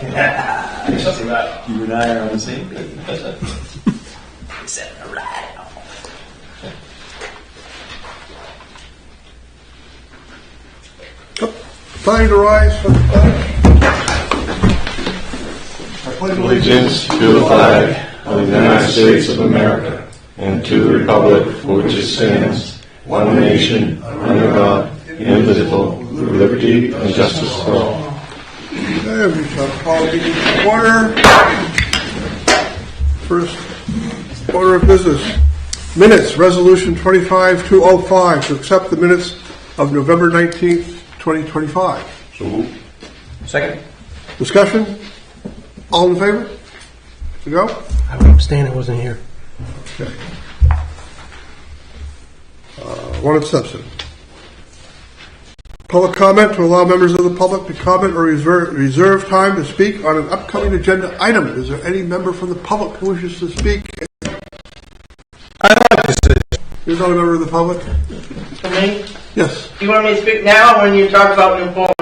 That's right. You and I are on the same page. Set it right. Time to rise for the pledge. I pledge Allegiance to the flag of the United States of America and to the republic for which it stands, one nation, under God, indivisible, with liberty and justice for all. And we shall call the meeting to order. First order of business. Minutes, Resolution 25-205, to accept the minutes of November 19th, 2025. So, Second. Discussion? All in favor? To go? I would abstain. I wasn't here. Okay. One abstention. Public comment to allow members of the public to comment or reserve time to speak on an upcoming agenda item. Is there any member from the public who wishes to speak? I'd like to say You're not a member of the public? For me? Yes. You want me to speak now or when you talk about new form?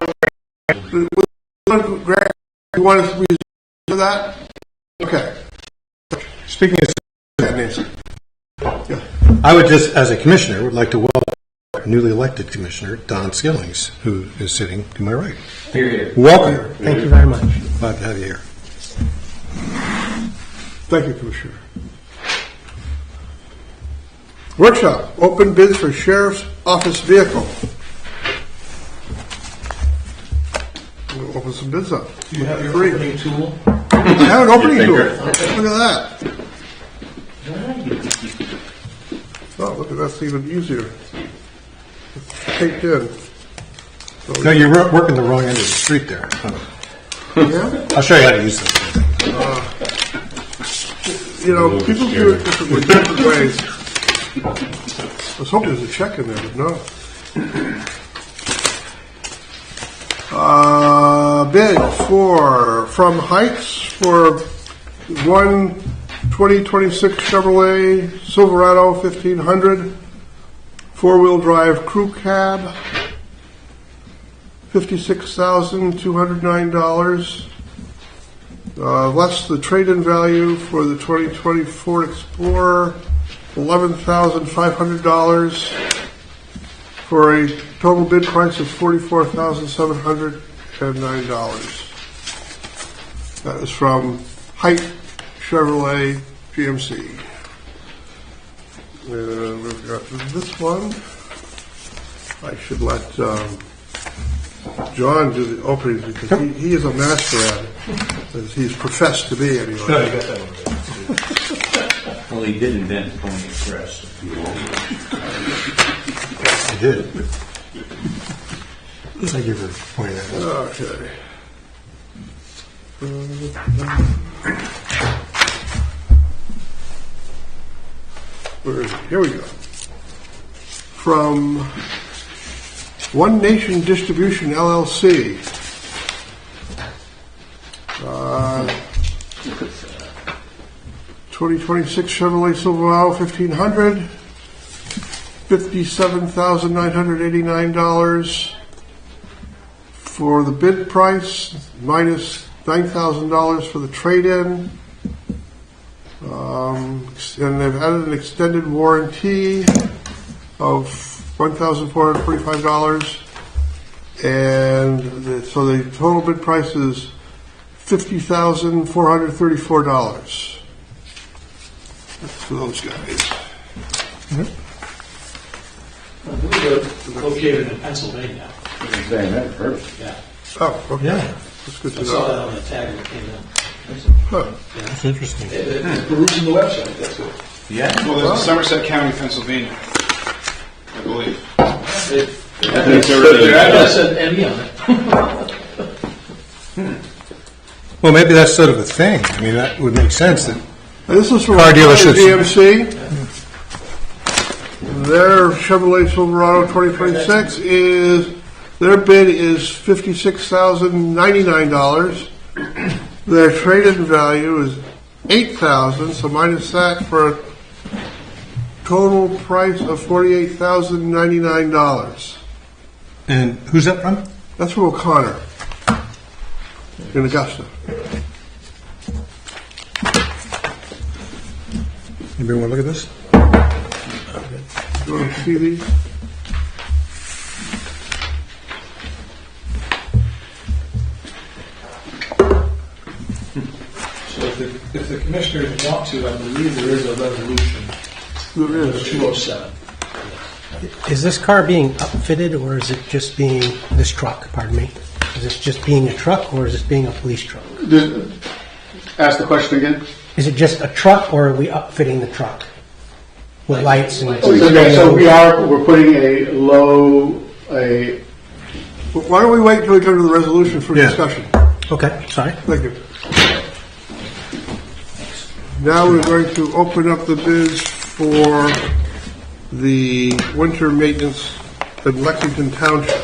Grant, you want us to reserve that? Okay. speaking of, Nancy. Yeah. I would just, as a commissioner, would like to welcome our newly elected commissioner, Don Skillings, who is sitting to my right. Here. Welcome. Thank you very much. Glad to have you here. Thank you, Commissioner. Workshop, open bids for Sheriff's Office vehicle. We'll open some bids up. Do you have your Three. opening tool? I have an opening tool. Look at that. Oh, look at that's even easier. It's taped in. No, you're working the wrong end of the street there. Yeah? I'll show you how to use this. You know, people do it different ways. I was hoping there was a check in there, but no. Bid from Heights for one 2026 Chevrolet Silverado 1500 four-wheel drive crew cab, $56,209. Less the trade-in value for the 2020 Ford Explorer, $11,500, for a total bid price of $44,709. That is from Height Chevrolet GMC. We've got this one. I should let John do the opening because he is a master at it, as he's professed to be anyway. No, you got that one. Well, he did invent the Pony Express. I did. Thank you for pointing that out. Okay. Where is it? Here we go. From One Nation Distribution LLC. 2026 Chevrolet Silverado 1500, $57,989 for the bid price, minus $9,000 for the trade-in. And they've added an extended warranty of $1,445, and so the total bid price is $50,434. That's for those guys. Located in Pennsylvania. I never heard of it. Yeah. Oh, okay. Yeah, That's good I to saw that know. on the tag when it came in. Huh. that's interesting. Perusing the website, that's good. Yeah? Well, there's Somerset County, Pennsylvania, I believe. That said ME on it. Well, maybe that's sort of a thing. I mean, that would make sense. That And this is from Car dealerships. GMC. Their Chevrolet Silverado 2026 is, their bid is $56,099. Their trade-in value is $8,000, so minus that for a total price of $48,099. and who's that from? That's from O'Connor. in Augusta. Anybody want to look at this? You want to see these? So if the commissioners want to, I believe there is a resolution, There is. 207. Is this car being upfitted, or is it just being, this truck, pardon me, is this just being a truck, or is this being a police truck? Ask the question again. Is it just a truck, or are we upfitting the truck with lights and? Okay, so we're putting a Why don't we wait until we come to the resolution for Yeah. discussion? Okay, sorry. Thank you. Now we're going to open up the bids for the winter maintenance in Lexington Township.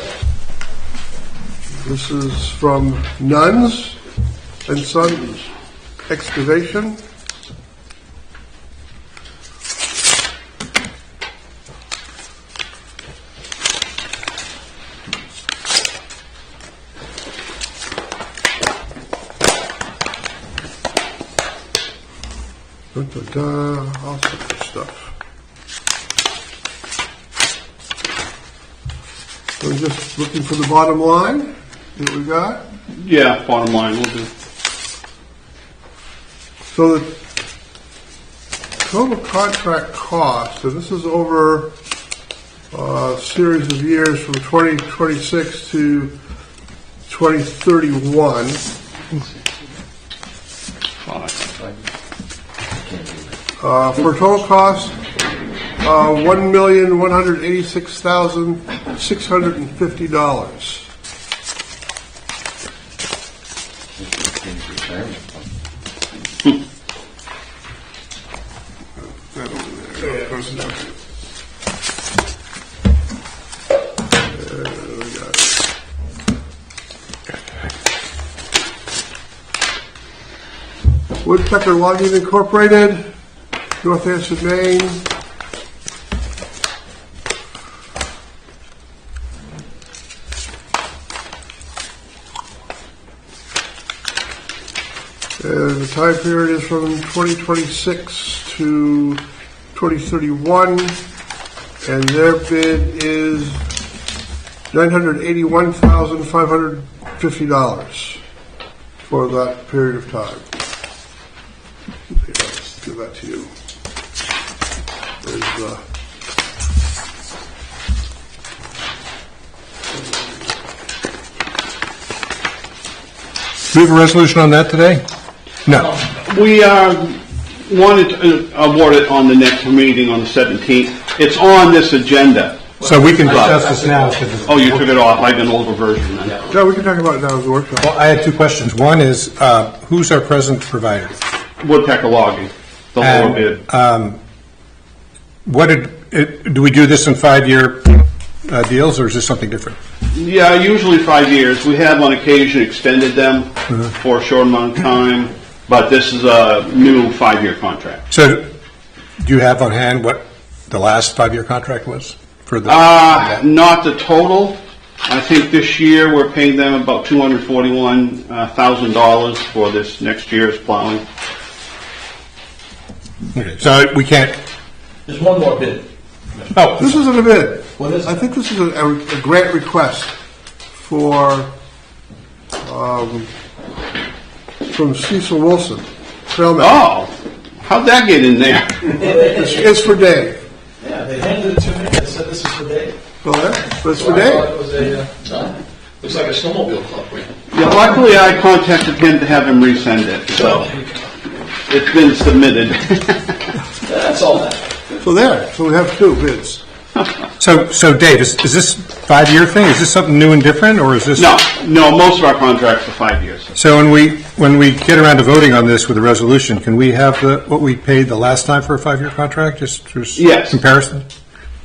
This is from Nuns and Sons Excavation. All sorts of stuff. So we're just looking for the bottom line that we got. yeah, bottom line, we'll do. So the total contract cost, and this is over a series of years from 2026 to 2031. For a total cost, $1,186,650. Woodpecker Logging Incorporated, Northampton, Maine. And the time period is from 2026 to 2031, and their bid is $981,550 for that period of time. Here, let's give that to you. There's Do we have a resolution on that today? No. We wanted to award it on the next meeting on the 17th. It's on this agenda. So we can discuss this now. Oh, you took it off. I got an older version then. yeah, we can talk about it now as a workshop. Well, I had two questions. One is, who's our present provider? Woodpecker logging, the lower bid. What do we do this in 5-year deals, or is this something different? Yeah, usually 5 years. We have on occasion extended them for a short amount of time, but this is a new 5-year contract. So, do you have on hand what the last 5-year contract was for the? Not the total. I think this year we're paying them about $241,000 for this next year's plowing. Okay, so we can't. There's one more bid. Oh, This isn't a bid. What is it? I think this is a grant request for from Cecil Wilson, trailman. Oh, how'd that get in there? It's for Dave. Yeah, they handed it to me and said this is for Dave. Well, but it's for So I thought Dave. it was looks like a snowmobile club grant. Yeah, luckily I contacted him to have him resend it, so it's been submitted. That's all that. So there. So we have two bids. so Dave, is this 5-year thing? Is this something new and different, or is this? No, most of our contracts are 5 years. So when we get around to voting on this with a resolution, can we have what we paid the last time for a 5-year contract, just for Yes. comparison?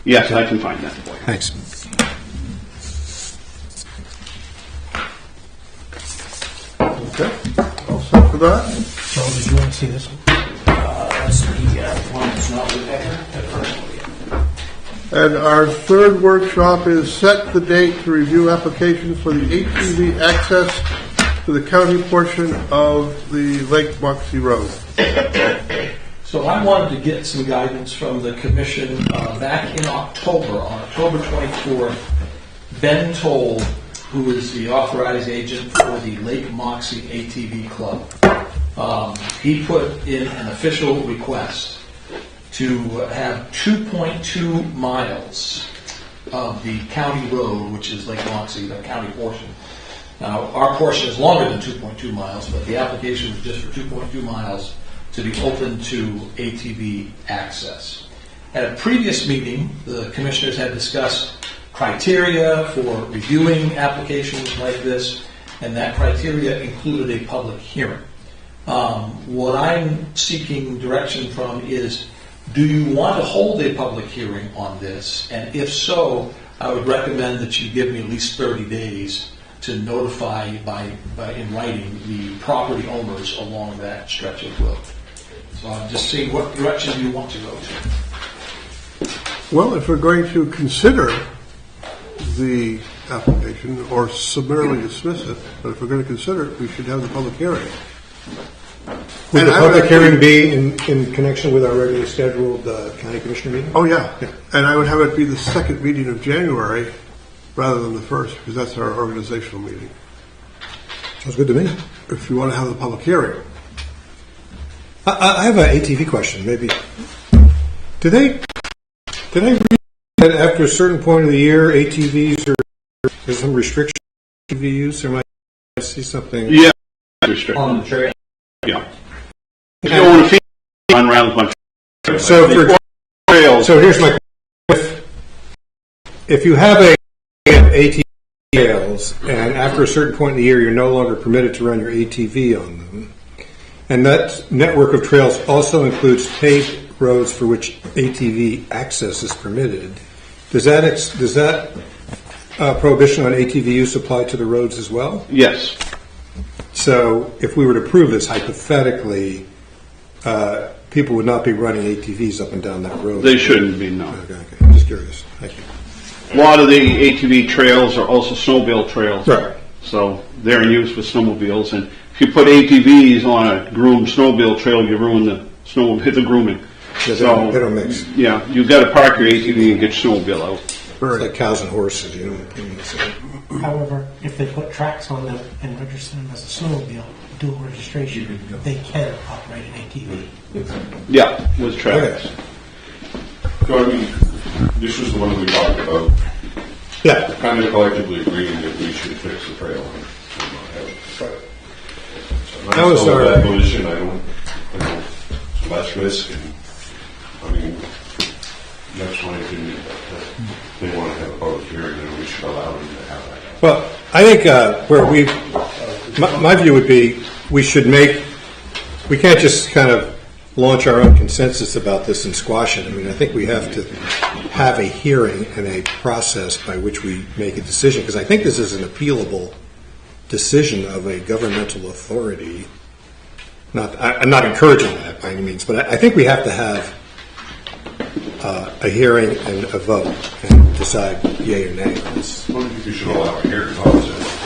Yes, I can find that for you. Thanks. Okay. All set for that. So, did you want to see this one? That's the one that's not with Becker. And our third workshop is set the date to review applications for the HGV access to the county portion of the Lake Moxie Road. So I wanted to get some guidance from the commission back in October, on October 24th. Ben Toll, who is the authorized agent for the Lake Moxie ATV Club, he put in an official request to have 2.2 miles of the county road, which is Lake Moxie, the county portion. Now, our portion is longer than 2.2 miles, but the application was just for 2.2 miles to be open to ATV access. At a previous meeting, the commissioners had discussed criteria for reviewing applications like this, and that criteria included a public hearing. What I'm seeking direction from is, do you want to hold a public hearing on this? And if so, I would recommend that you give me at least 30 days to notify in writing the property owners along that stretch of road. So I'm just seeing what direction you want to go to. Well, if we're going to consider the application or summarily dismiss it, but if we're going to consider it, we should have the public hearing. Would And the I would public actually- hearing be in connection with our regularly scheduled county commissioner meeting? Oh, yeah. And I would have it be the second meeting of January rather than the first, because that's our organizational meeting, Sounds good to me. if you want to have the public hearing. I have an ATV question, maybe. Did I read that after a certain point of the year, ATVs there's some restriction on ATV use? Or might I see something? Yeah, restrict. On the trail. Yeah. If you don't want to feed on around a bunch of So, trails. so here's my question. If you have a ATV trails, and after a certain point in the year, you're no longer permitted to run your ATV on them, and that network of trails also includes paved roads for which ATV access is permitted, does that prohibition on ATV use apply to the roads as well? Yes. So if we were to prove this hypothetically, people would not be running ATVs up and down that road. They shouldn't be, no. Okay. I'm just curious. Thank you. A lot of the ATV trails are also snowmobile trails. Right. So they're in use for snowmobiles, and if you put ATVs on a groomed snowmobile trail, you ruin the grooming. Yeah, So, they don't mix. yeah, you've got to park your ATV and get your snowmobile out. It's like cows and horses, you know. However, if they put tracks on them and register them as a snowmobile, dual registration, they can operate an ATV. Yeah, with tracks. So, I mean, this was the one we talked about, Yeah. kind of collectively agreeing that we should fix the trail. That was still in our- that position. I don't, it's less risk, and, I mean, that's my opinion. If they want to have a public hearing, then we should allow them to have that. Well, I think my view would be we can't just kind of launch our own consensus about this and squash it. I mean, I think we have to have a hearing and a process by which we make a decision, because I think this is an appealable decision of a governmental authority. I'm not encouraging that by any means, but I think we have to have a hearing and a vote and decide yay or nay on this. I don't think we should allow a hearing process.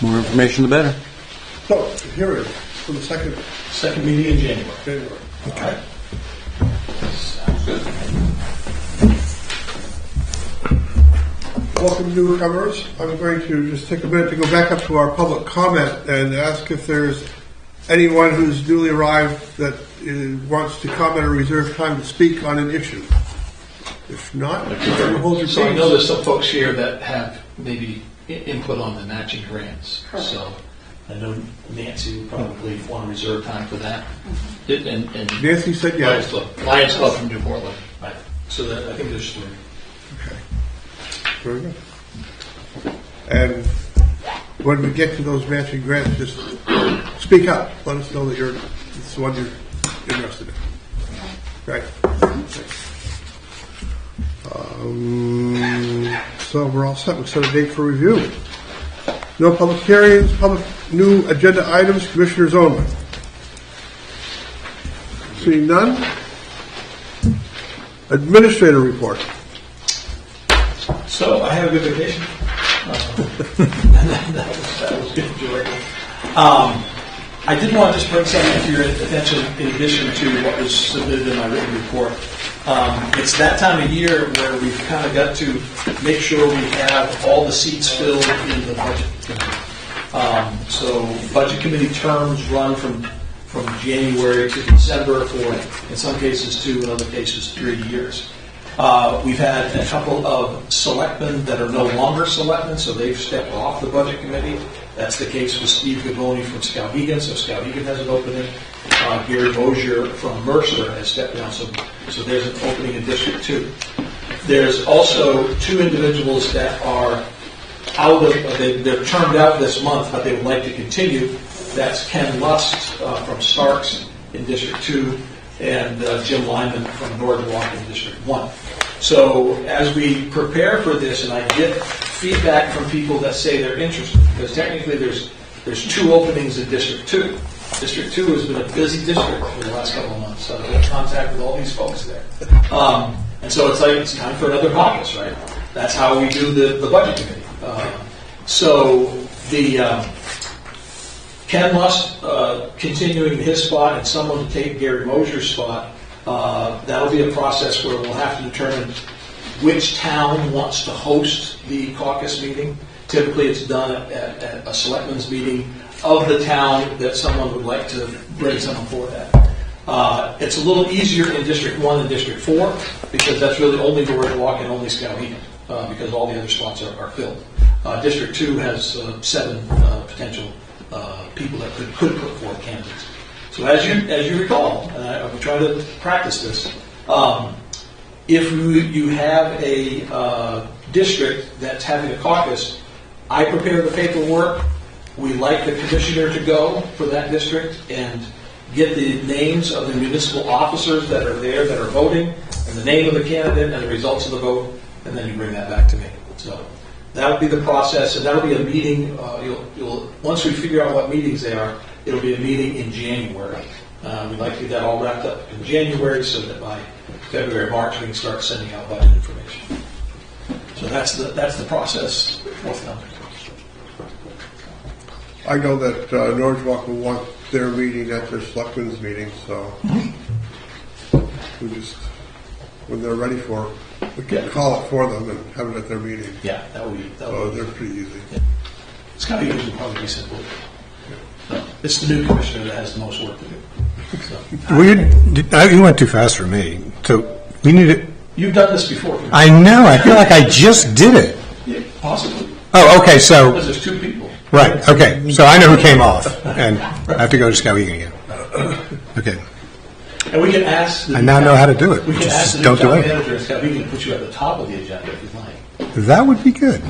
More information, the better. So, hearing for the second meeting in January. January. Okay. Welcome, newcomers. I'm going to just take a minute to go back up to our public comment and ask if there's anyone who's newly arrived that wants to comment or reserve time to speak on an issue. If not, hold your So I peace. know there's some folks here that have maybe input on the matching grants. So I know Nancy would probably want to reserve time for that. And Nancy said yes. Lions Club from New Portland. Right. So that, I think there's three. Okay. Very good. And when we get to those matching grants, just speak up. Let us know that it's the one you're interested in. Right. So we're all set. We'll set a date for review. No public hearings, new agenda items, commissioners only. Seeing none. Administrator report. So I had a good vacation. that was enjoyable. I did want to just bring something to your attention in addition to what was submitted in my written report. It's that time of year where we've kind of got to make sure we have all the seats filled in the budget committee. So budget committee terms run from January to December for, in some cases, 2, in other cases, 3 years. We've had a couple of selectmen that are no longer selectmen, so they've stepped off the budget committee. That's the case with Steve Gavoni from Skowhegan, so Skowhegan has an opening. Gary Bozier from Mercer has stepped down, so there's an opening in District 2. There's also 2 individuals that are out of, they're termed out this month, but they would like to continue. That's Ken Lust from Starks in District 2 and Jim Lyman from Northwalk in District 1. So as we prepare for this, and I get feedback from people that say they're interested, because technically there's 2 openings in District 2. District 2 has been a busy district for the last couple of months. So I've been in contact with all these folks there. And so it's like, it's time for another caucus, right? That's how we do the budget committee. So the Ken Lust continuing his spot and someone to take Gary Mosier's spot, that'll be a process where we'll have to determine which town wants to host the caucus meeting. Typically it's done at a selectmen's meeting of the town that someone would like to bring someone for that. It's a little easier in District 1 than District 4 because that's really only Northwalk and only Skowhegan because all the other spots are filled. District 2 has 7 potential people that could put forth candidates. So as you recall, and I'm trying to practice this, if you have a district that's having a caucus, I prepare the paperwork. We like the commissioner to go for that district and get the names of the municipal officers that are there that are voting and the name of the candidate and the results of the vote, and then you bring that back to me. So that'll be the process, and that'll be a meeting. Once we figure out what meetings they are, it'll be a meeting in January. We'd like to get that all wrapped up in January so that by February, March, we can start sending out budget information. So that's the process forthcoming. I know that Northwalk will want their meeting at their selectmen's meeting, so we just, when they're ready for it, we can call it for them and have it at their meeting. Yeah, that would be. They're pretty easy. Yeah. It's kind of usually probably be simple. So, it's the new commissioner that has the most work to do. So. You went too fast for me. So we need it. You've done this before. I know. I feel like I just did it. Yeah, possibly. Oh, okay. So because there's 2 people. right. Okay. So I know who came off, and I have to go to Skowhegan again. Okay. And we can ask. I now know how to do it. We can ask the Don't do town it. manager and Scott, we can put you at the top of the agenda if you'd like. That would be good.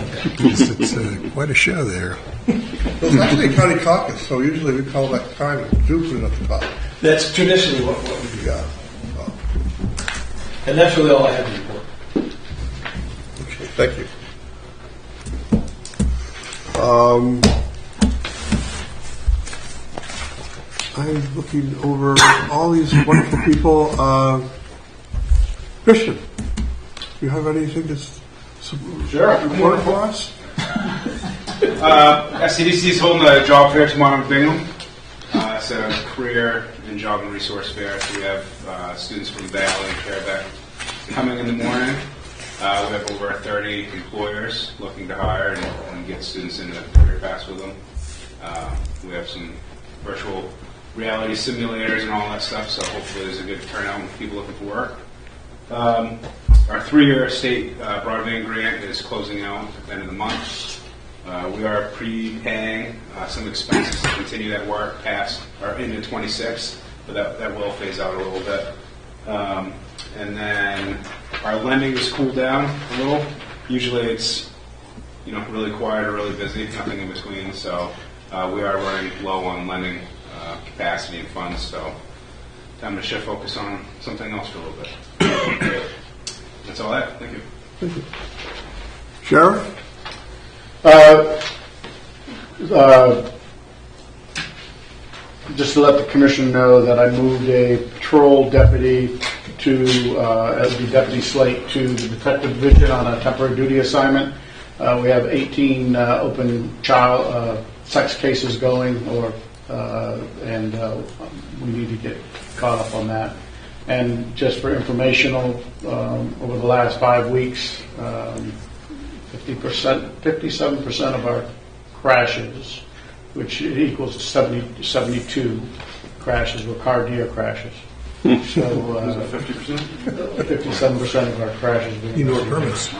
It's quite a show there. Well, it's actually a county caucus, so usually we call that time and do put it at the top. That's traditionally what we do. Yeah. And that's really all I have to report. Okay, thank you. I'm looking over all these wonderful people. Christian, do you have anything to report for us? SCDC is holding a job fair tomorrow in Bingham. It's a career and job and resource fair. So we have students from Valley and Fairbeck coming in the morning. We have over 30 employers looking to hire and get students into career paths with them. We have some virtual reality simulators and all that stuff, so hopefully there's a good turnout with people looking for work. Our 3-year state broadband grant is closing out at the end of the month. We are prepaying some expenses to continue that work past or into 26, but that will phase out a little bit. And then our lending has cooled down a little. Usually it's really quiet or really busy, nothing in between. So we are running low on lending capacity and funds. So time to shift focus on something else for a little bit. That's all I have. Thank you. Thank you. Sheriff? Just to let the commission know that I moved a patrol deputy as the deputy slate to the detective division on a temporary duty assignment. We have 18 open child sex cases going, and we need to get caught up on that. And just for informational, over the last 5 weeks, 57% of our crashes, which equals 72 crashes, were car deer crashes. So 50%? 57% of our crashes. You know permits.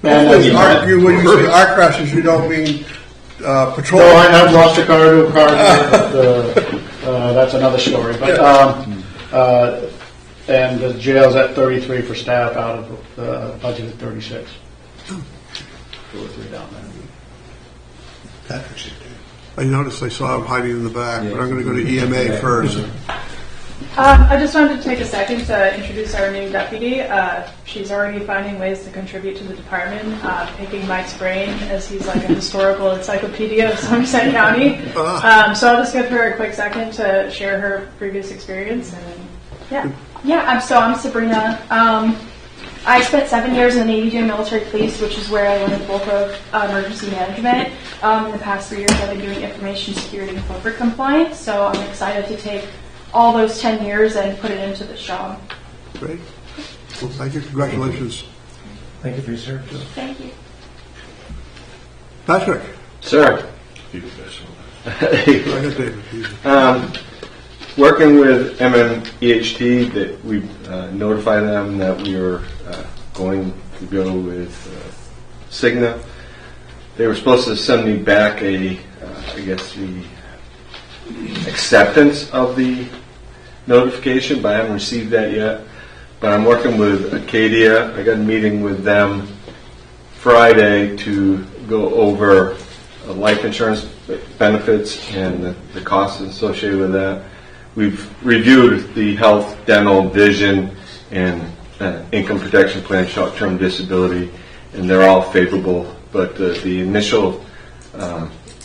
And When you say our crashes, you don't mean patrol. no, I have lost a car to a car deer, but that's another story. But and the jail's at 33 for staff out of the budget at 36. 2 or 3 down there. I noticed I saw him hiding in the back, but I'm going to go to EMA first. I just wanted to take a second to introduce our new deputy. She's already finding ways to contribute to the department, picking Mike's brain as he's like a historical encyclopedia of Somerset County. So I'll just give her a quick second to share her previous experience. And I'm Sabrina. I spent 7 years in the Navy doing military police, which is where I learned the bulk of emergency management. In the past 3 years, I've been doing information security and corporate compliance, so I'm excited to take all those 10 years and put it into this job. Great. Well, thank you. Congratulations. Thank you for your service. Thank you. Patrick. Sir. I got David. Working with MMEHT, that we notified them that we were going to go with Cigna. They were supposed to send me back the acceptance of the notification, but I haven't received that yet. But I'm working with Acadia. I got a meeting with them Friday to go over life insurance benefits and the costs associated with that. We've reviewed the health, dental, vision, and income protection plan, short-term disability, and they're all favorable. But the initial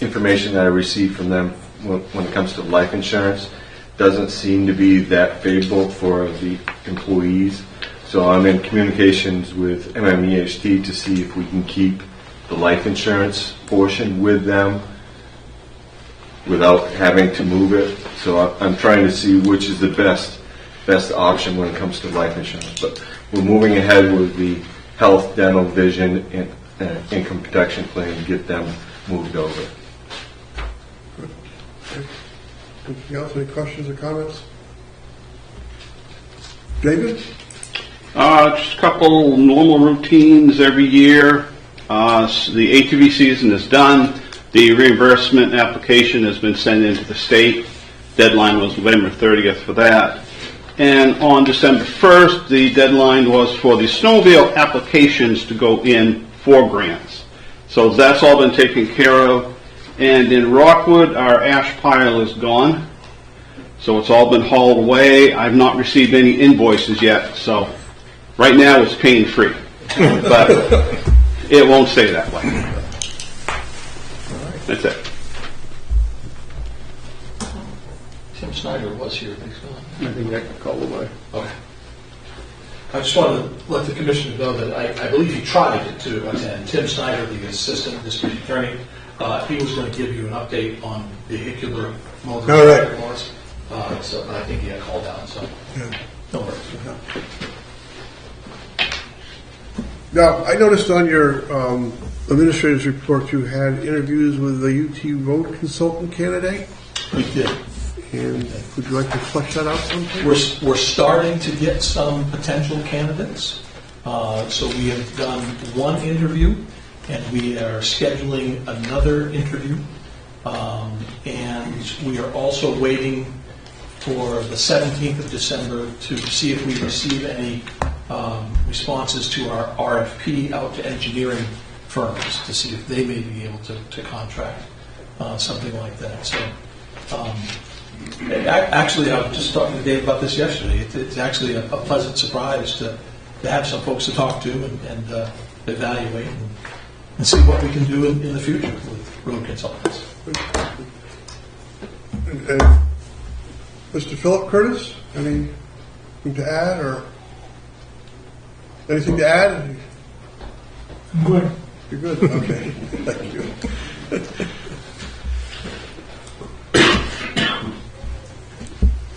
information that I received from them when it comes to life insurance doesn't seem to be that favorable for the employees. So I'm in communications with MMEHT to see if we can keep the life insurance portion with them without having to move it. So I'm trying to see which is the best option when it comes to life insurance. But we're moving ahead with the health, dental, vision, and income protection plan to get them moved over. Anything else? Any questions or comments? David? Just a couple normal routines every year. The ATV season is done. The reimbursement application has been sent into the state. Deadline was November 30th for that. And on December 1st, the deadline was for the snowmobile applications to go in for grants. So that's all been taken care of. And in Rockwood, our ash pile is gone. So it's all been hauled away. I've not received any invoices yet. So right now it's pain-free. But it won't stay that way. That's it. Tim Snyder was here. He's gone. I think that got called away. Okay. I just wanted to let the commissioner know that I believe he tried to attend. Tim Snyder, the assistant district attorney, he was going to give you an update on vehicular motor laws. So I think he had called down. So no worries. Now, I noticed on your administrator's report you had interviews with the UT road consultant candidate. We did. And would you like to flesh that out sometime? We're starting to get some potential candidates. So we have done one interview, and we are scheduling another interview. And we are also waiting for the 17th of December to see if we receive any responses to our RFP out to engineering firms to see if they may be able to contract something like that. So actually, I was just talking to Dave about this yesterday. It's actually a pleasant surprise to have some folks to talk to and evaluate and see what we can do in the future with road consultants. Mr. Philip Curtis, anything to add or anything to add? I'm good. You're good? Okay, thank you.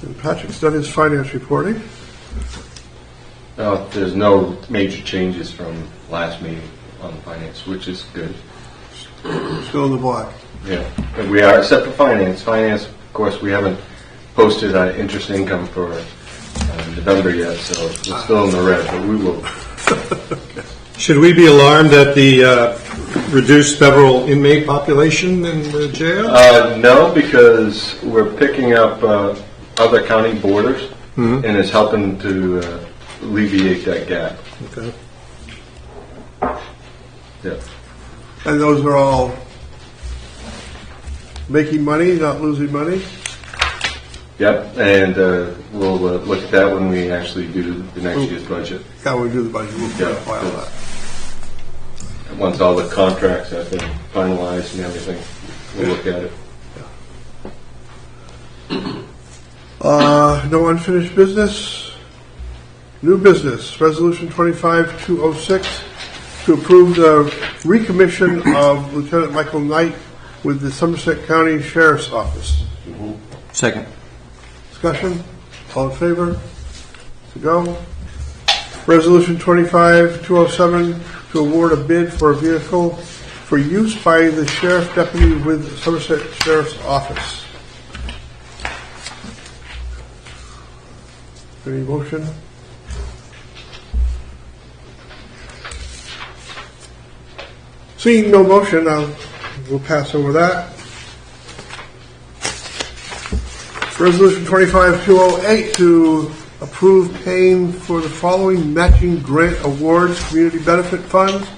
And Patrick's done his finance reporting. There's no major changes from last meeting on the finance, which is good. Still in the black. Yeah, and we are, except for finance. Finance, of course, we haven't posted interest income for November yet, so we're still in the red, but we will. Should we be alarmed at the reduced federal inmate population in the jail? No, because we're picking up other county borders, and it's helping to alleviate that gap. Okay. Yeah. And those are all making money, not losing money? Yep, and we'll look at that when we actually do the next year's budget. Yeah, when we do the budget, we'll Yeah. file that. Once all the contracts have been finalized and everything, we'll look at it. No unfinished business. New business, Resolution 25-206, to approve the recommission of Lieutenant Michael Knight with the Somerset County Sheriff's Office. Second. Discussion? All in favor? To go. Resolution 25-207, to award a bid for a vehicle for use by the Sheriff Deputy with Somerset Sheriff's Office. Any motion? Seeing no motion, we'll pass over that. Resolution 25-208 to approve paying for the following matching grant awards, community benefit funds.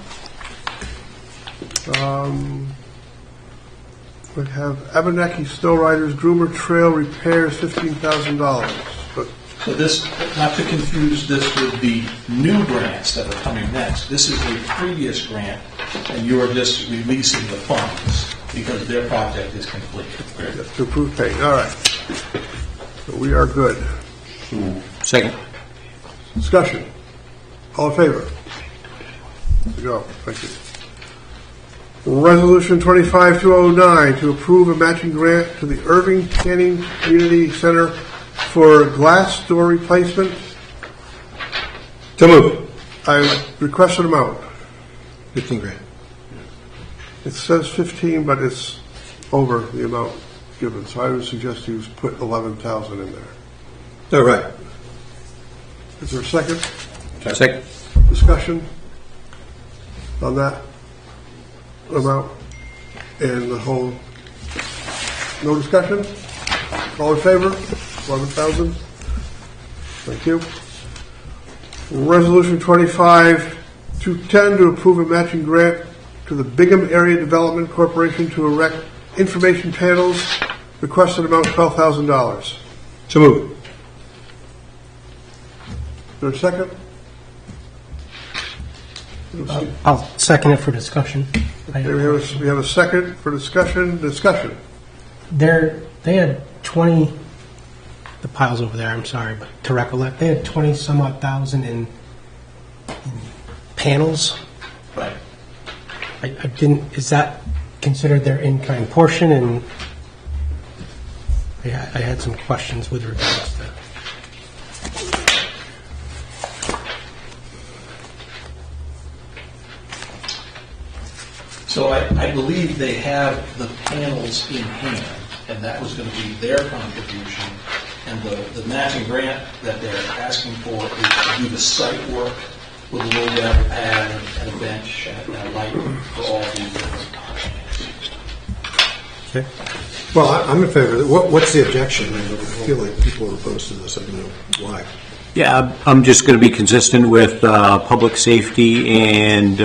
We have Abenaki Snow Riders Groomer Trail repairs, $15,000. But So this, not to confuse this with the new grants that are coming next, this is a previous grant, and you are just releasing the funds because their project is complete. to approve paying, all right. So we are good. Second. Discussion. All in favor? To go. Thank you. Resolution 25-209 to approve a matching grant to the Irving Canning Community Center for glass door replacement. To move. I request an amount. 15 grand. It says 15, but it's over the amount given, so I would suggest you put 11,000 in there. All right. Is there a second? Second. Discussion on that amount and the whole, no discussion? All in favor? 11,000? Thank you. Resolution 25-210 to approve a matching grant to the Bingham Area Development Corporation to erect information panels, requested amount $12,000. To move. Is there a second? I'll second it for discussion. Okay, we have a second for discussion. Discussion. They had 20, the piles over there, I'm sorry, but to recollect, they had 20 some odd thousand in panels. Right. I didn't, is that considered their in-kind portion? And I had some questions with regards to that. So I believe they have the panels in hand, and that was going to be their contribution. And the matching grant that they're asking for is to do the site work with a little gravel pad and a bench and a light for all the Okay. Well, I'm in favor of it. What's the objection? I feel like people are opposed to this. I don't know why. Yeah, I'm just going to be consistent with public safety and,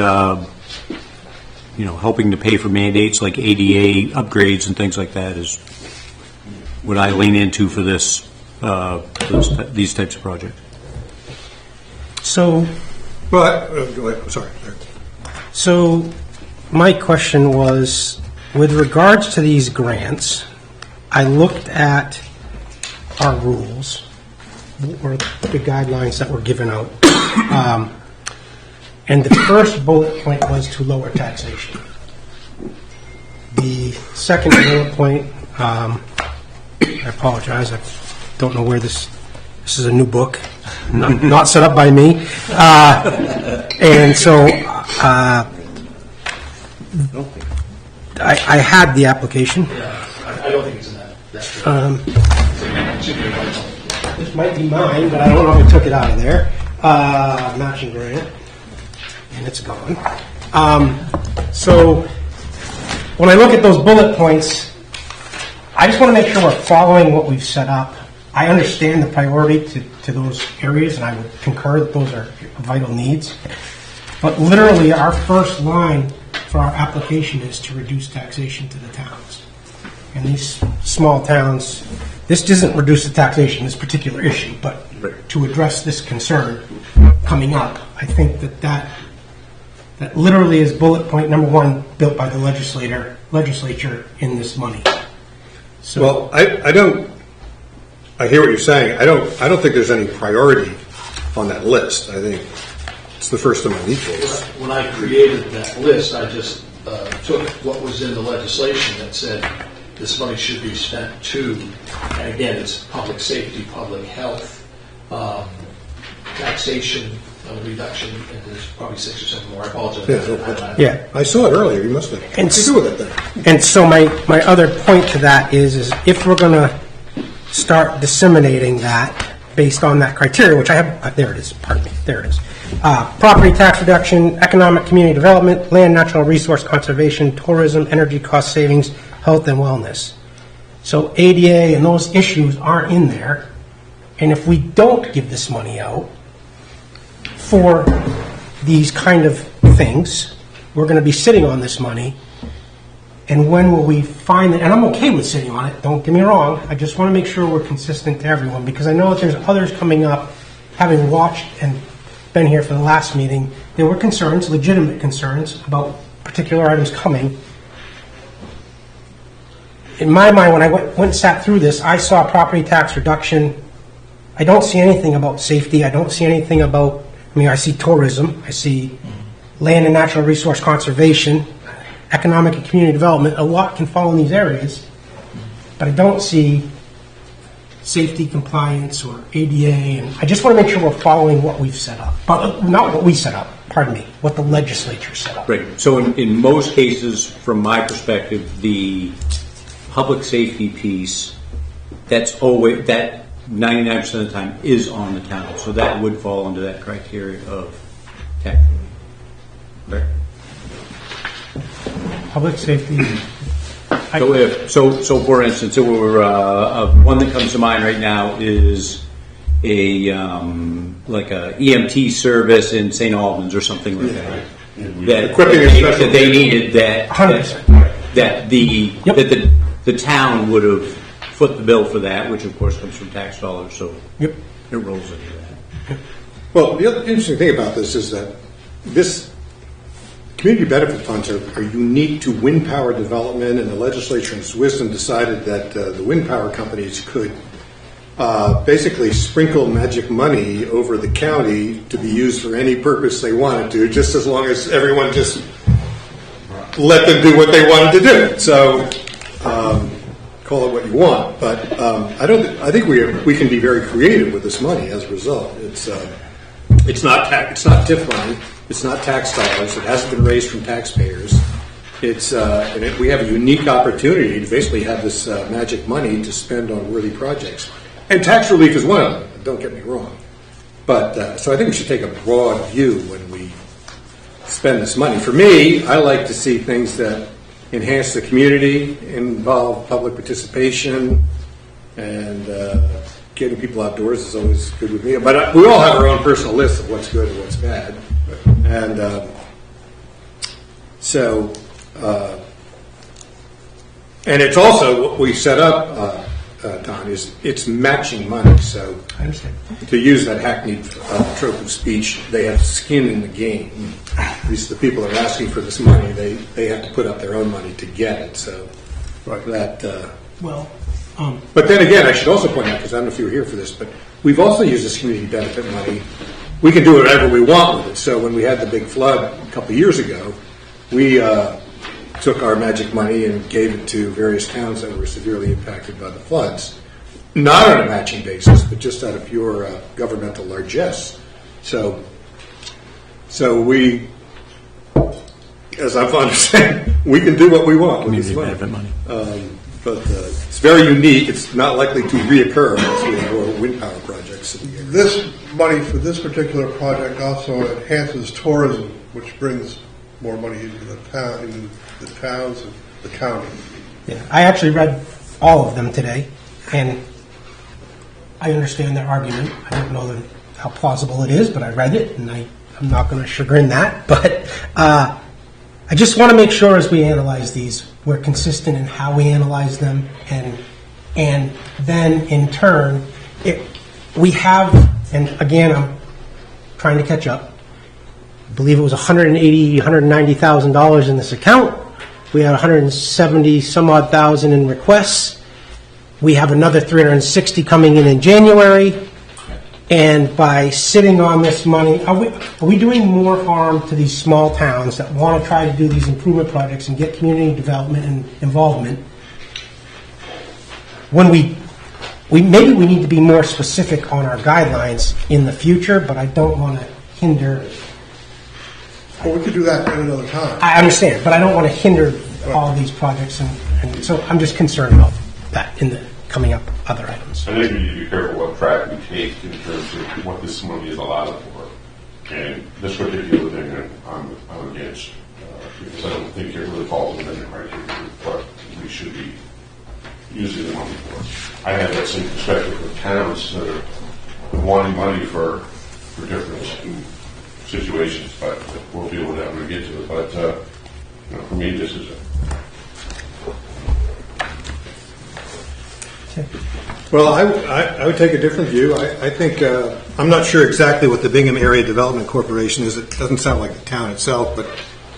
helping to pay for mandates like ADA upgrades and things like that is what I lean into for this, these types of projects. So, Well, go ahead. I'm sorry. So, my question was, with regards to these grants, I looked at our rules, or the guidelines that were given out. And the first bullet point was to lower taxation. The second bullet point, I apologize, I don't know where this is a new book, not set up by me. And so I had the application. I don't think it's in that. This might be mine, but I don't know if I took it out of there. Matching grant, and it's gone. So when I look at those bullet points, I just want to make sure we're following what we've set up. I understand the priority to those areas, and I would concur that those are vital needs. But literally, our first line for our application is to reduce taxation to the towns. And these small towns, this doesn't reduce the taxation, this particular issue, but to address this concern coming up, I think that literally is bullet point number one built by the legislature in this money. So, Well, I hear what you're saying. I don't think there's any priority on that list. I think it's the first of many equals. When I created that list, I just took what was in the legislation that said this money should be spent to, and again, it's public safety, public health, taxation, reduction, and there's probably 6 or 7 more. I apologize. yeah. I saw it earlier. You must have. And What'd you do with it then? And so my other point to that is if we're going to start disseminating that based on that criteria, which I have, there it is, pardon me, there it is. Property tax reduction, economic community development, land natural resource conservation, tourism, energy cost savings, health and wellness. So ADA and those issues aren't in there. And if we don't give this money out for these kind of things, we're going to be sitting on this money. And when will we find it? And I'm okay with sitting on it, don't get me wrong. I just want to make sure we're consistent to everyone, because I know that there's others coming up, having watched and been here for the last meeting, there were concerns, legitimate concerns, about particular items coming. In my mind, when I went and sat through this, I saw property tax reduction. I don't see anything about safety. I don't see anything about, I see tourism. I see land and natural resource conservation, economic and community development. A lot can fall in these areas, but I don't see safety, compliance, or ADA. And I just want to make sure we're following what we've set up. But not what we set up, pardon me, what the legislature set up. Right. So in most cases, from my perspective, the public safety piece, that's always, that 99% of the time is on the town. So that would fall under that criteria of tax relief. Right. Public safety. So for instance, one that comes to mind right now is like a EMT service in St. Albans or something like that. That Equipping a special that they needed that 100%. that the town would have foot the bill for that, which of course comes from tax dollars. So Yep. it rolls into that. Well, the other interesting thing about this is that this community benefit funds are unique to wind power development, and the legislature in its wisdom decided that the wind power companies could basically sprinkle magic money over the county to be used for any purpose they wanted to, just as long as everyone just let them do what they wanted to do. So call it what you want, but I think we can be very creative with this money as a result. It's not TIF money. It's not tax dollars. It hasn't been raised from taxpayers. We have a unique opportunity to basically have this magic money to spend on worthy projects. And tax relief is one of them, don't get me wrong. But so I think we should take a broad view when we spend this money. For me, I like to see things that enhance the community, involve public participation, and getting people outdoors is always good with me. But we all have our own personal list of what's good and what's bad. And and it's also what we set up, Don, is it's matching money. So I understand. to use that hackneyed trope of speech, they have skin in the game. These the people that are asking for this money. They have to put up their own money to get it. So that. Well, But then again, I should also point out, because I don't know if you were here for this, but we've also used this community benefit money we can do whatever we want with it. So when we had the big flood a couple of years ago, we took our magic money and gave it to various towns that were severely impacted by the floods, not on a matching basis, but just out of pure governmental largesse. So we, as I'm fond of saying, we can do what we want with this money. But it's very unique. It's not likely to reoccur unless we have more wind power projects in the area. This money for this particular project also enhances tourism, which brings more money into the town, into the towns and the county. Yeah, I actually read all of them today, and I understand their argument. I don't know how plausible it is, but I read it, and I'm not going to chagrin that. But I just want to make sure as we analyze these, we're consistent in how we analyze them, and then in turn, we have, and again, I'm trying to catch up. I believe it was $190,000 in this account. We had 170 some odd thousand in requests. We have another 360 coming in January. And by sitting on this money, are we doing more harm to these small towns that want to try to do these improvement projects and get community development and involvement? When maybe we need to be more specific on our guidelines in the future, but I don't want to hinder. Well, we could do that at another time. I understand, but I don't want to hinder all these projects, and so I'm just concerned about that in the coming up other items. I think we need to be careful what track we take in terms of what this money is allowed for. And this particular thing I'm against, because I don't think it really falls within the criteria of what we should be using the money for. I have that same perspective of towns that are wanting money for different situations, but we'll deal with that when we get to it. But for me, this is Well, I would take a different view. I think, I'm not sure exactly what the Bingham Area Development Corporation is. It doesn't sound like the town itself, but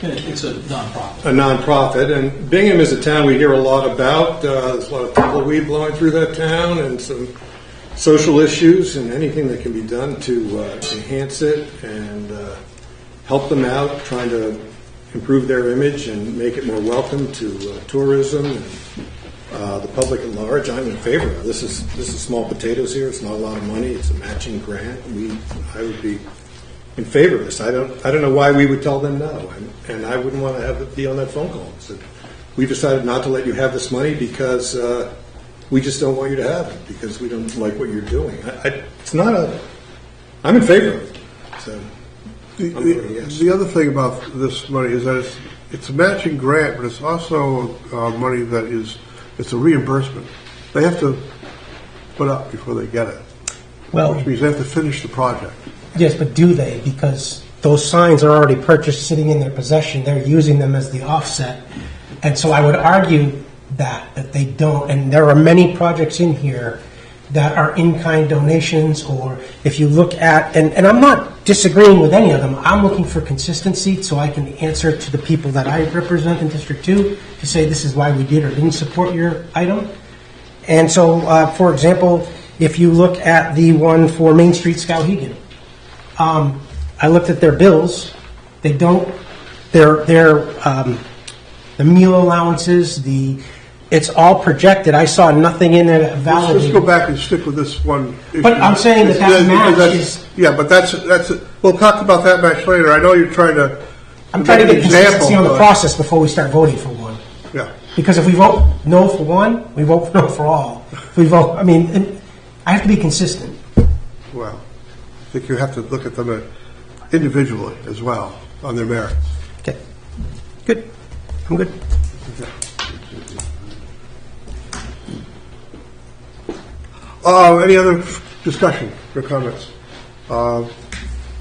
It's a nonprofit. a nonprofit. And Bingham is a town we hear a lot about. There's a lot of tumbleweed blowing through that town and some social issues, and anything that can be done to enhance it and help them out, trying to improve their image and make it more welcome to tourism and the public at large. I'm in favor of this. Is small potatoes here. It's not a lot of money. It's a matching grant. I would be in favor of this. I don't know why we would tell them no, and I wouldn't want to have it be on that phone call. So we've decided not to let you have this money because we just don't want you to have it because we don't like what you're doing. I'm in favor of it. So the other thing about this money is that it's a matching grant, but it's also money that it's a reimbursement. They have to put up before they get it, which means they have to finish the project. Yes, but do they? Because those signs are already purchased, sitting in their possession. They're using them as the offset. And so I would argue that they don't. And there are many projects in here that are in-kind donations, or if you look at, and I'm not disagreeing with any of them. I'm looking for consistency so I can answer to the people that I represent in District 2 to say this is why we did or didn't support your item. And so, for example, if you look at the one for Main Street Skowhegan, I looked at their bills. They don't. The meal allowances, it's all projected. I saw nothing in there that validated. Let's go back and stick with this one issue. But I'm saying that match is. Yeah, but that's. We'll talk about that match later. I know you're trying to. I'm trying to get consistency on the process before we start voting for one. Yeah. Because if we vote no for one, we vote no for all. If we vote, I have to be consistent. Well, I think you have to look at them individually as well on their merits. Okay. Good. I'm good. Any other discussion or comments?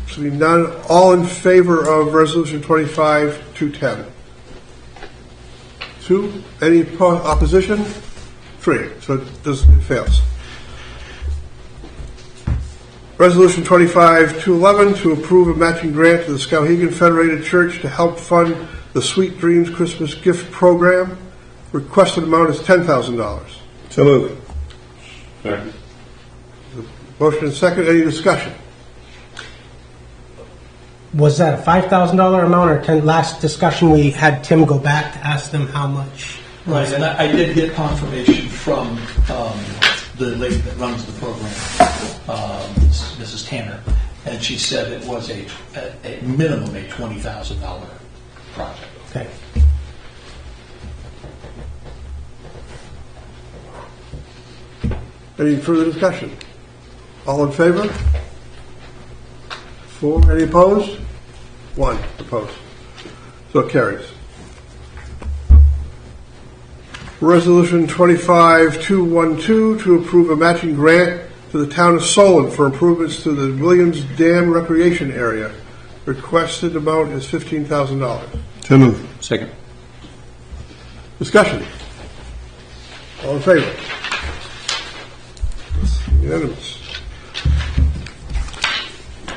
Seeing none, all in favor of Resolution 25-210? 2. Any opposition? 3. So it fails. Resolution 25-211 to approve a matching grant to the Skowhegan Federated Church to help fund the Sweet Dreams Christmas Gift Program. Requested amount is $10,000. So moved. Second. Motion and second. Any discussion? Was that a $5,000 amount, or last discussion we had Tim go back to ask them how much? Right, and I did get confirmation from the lady that runs the program, Mrs. Tanner, and she said it was a minimum a $20,000 project. Okay. Any further discussion? All in favor? 4. Any opposed? 1 opposed. So it carries. Resolution 25212 to approve a matching grant to the town of Solon for improvements to the Williams Dam Recreation Area. Requested amount is $15,000. So moved. Second. Discussion. All in favor? Unanimous.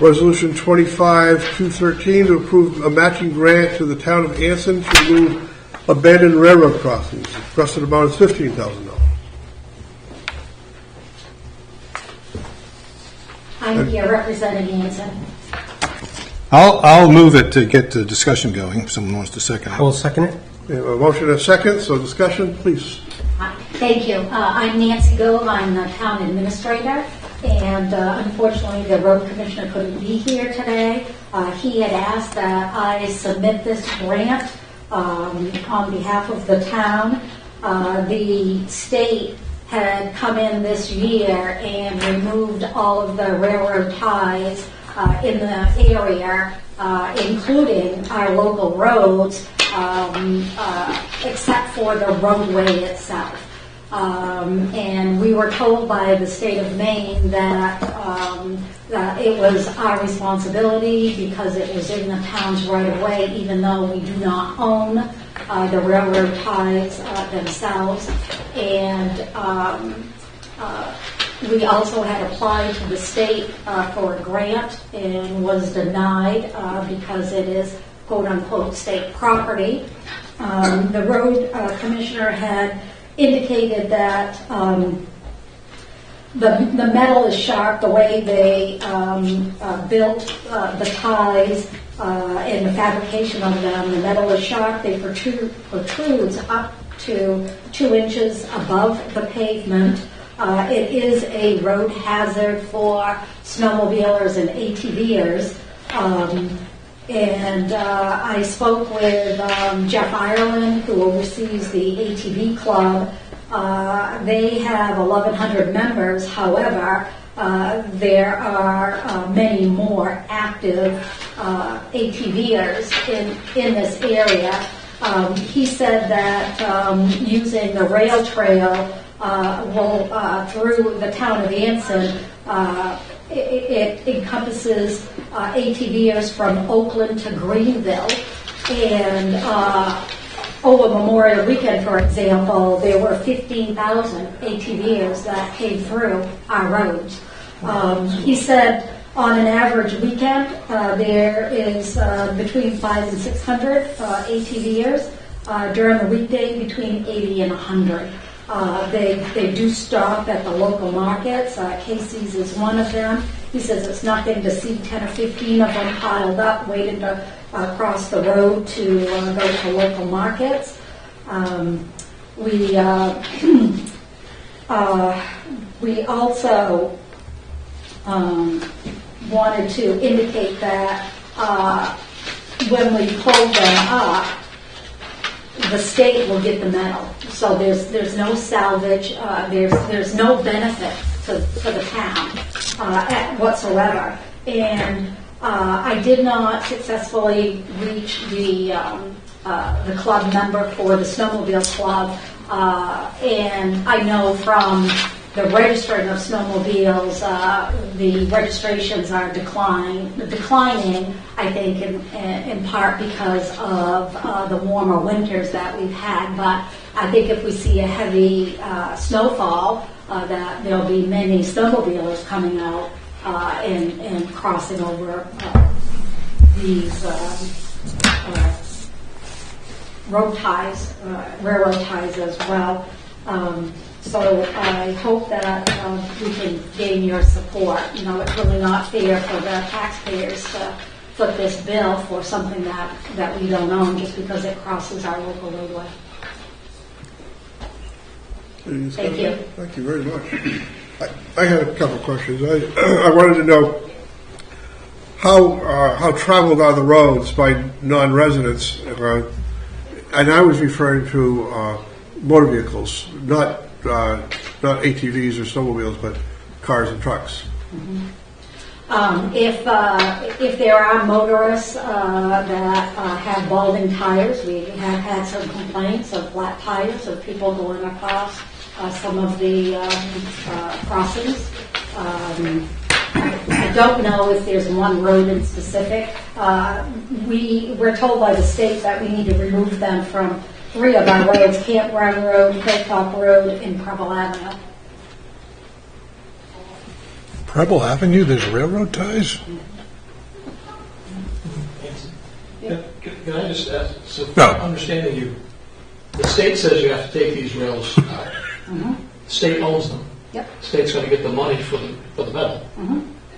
Resolution 25213 to approve a matching grant to the town of Anson to remove abandoned railroad crossings. Requested amount is $15,000. I'm here representing Anson. I'll move it to get the discussion going. If someone wants to second I will it. second it. We have a motion and a second, so discussion, please. Thank you. I'm Nancy Gove. I'm the town administrator, and unfortunately the road commissioner couldn't be here today. He had asked that I submit this grant on behalf of the town. The state had come in this year and removed all of the railroad ties in the area, including our local roads, except for the roadway itself. And we were told by the state of Maine that it was our responsibility because it was in the town's right of way, even though we do not own the railroad ties themselves. And we also had applied to the state for a grant and was denied because it is quote-unquote state property. The road commissioner had indicated that the metal is sharp, the way they built the ties and the fabrication of them. The metal is sharp, they protrudes up to 2 inches above the pavement. It is a road hazard for snowmobilers and ATVers. And I spoke with Jeff Ireland, who oversees the ATV club. They have 1,100 members. However, there are many more active ATVers in this area. He said that using the rail trail through the town of Anson, it encompasses ATVers from Oakland to Greenville, and over Memorial Weekend, for example, there were 15,000 ATVers that came through our roads. He said on an average weekend, there is between 500 and 600 ATVers. During the weekday, between 80 and 100. They do stop at the local markets. Casey's is one of them. He says it's nothing to see 10 or 15 of them piled up, waiting to cross the road to go to local markets. We also wanted to indicate that when we pull them up, the state will get the metal. So there's no salvage. There's no benefit to the town whatsoever. And I did not successfully reach the club member for the snowmobile club. And I know from the registering of snowmobiles, the registrations are declining, I think, in part because of the warmer winters that we've had. But I think if we see a heavy snowfall, that there'll be many snowmobilers coming out and crossing over these road ties, railroad ties as well. So I hope that we can gain your support. You know, it's really not fair for the taxpayers to foot this bill for something that we don't own just because it crosses our local roadway. Thank you. Thank you very much. I had a couple of questions. I wanted to know how traveled are the roads by non-residents, and I was referring to motor vehicles, not ATVs or snowmobiles, but cars and trucks. If there are motorists that have balding tires, we have had some complaints of flat tires of people going across some of the crossings. I don't know if there's one road in specific. We're told by the state that we need to remove them from 3 of our roads: Campground Road, Hilltop Road, and Preble Avenue. Preble Avenue, there's railroad ties? Can I just ask, so No. understanding you, the state says you have to take these rails out. The state owns them. Yep. The state's going to get the money for the metal.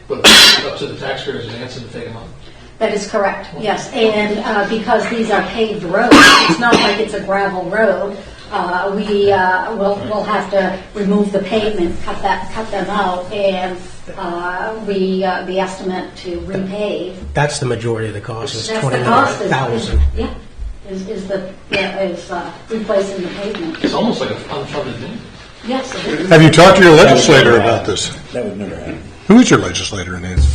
But it's up to the taxpayers in Anson to take them out. That is correct, yes. And because these are paved roads, it's not like it's a gravel road. We'll have to remove the pavement, cut them out, and the estimate to repave. That's the majority of the cost, is That's the cost. $29,000. Yeah, is replacing the pavement. It's almost like an unfunded thing. Yes. It is. Have you talked to your legislator about this? That would never happen. Who is your legislator in Anson?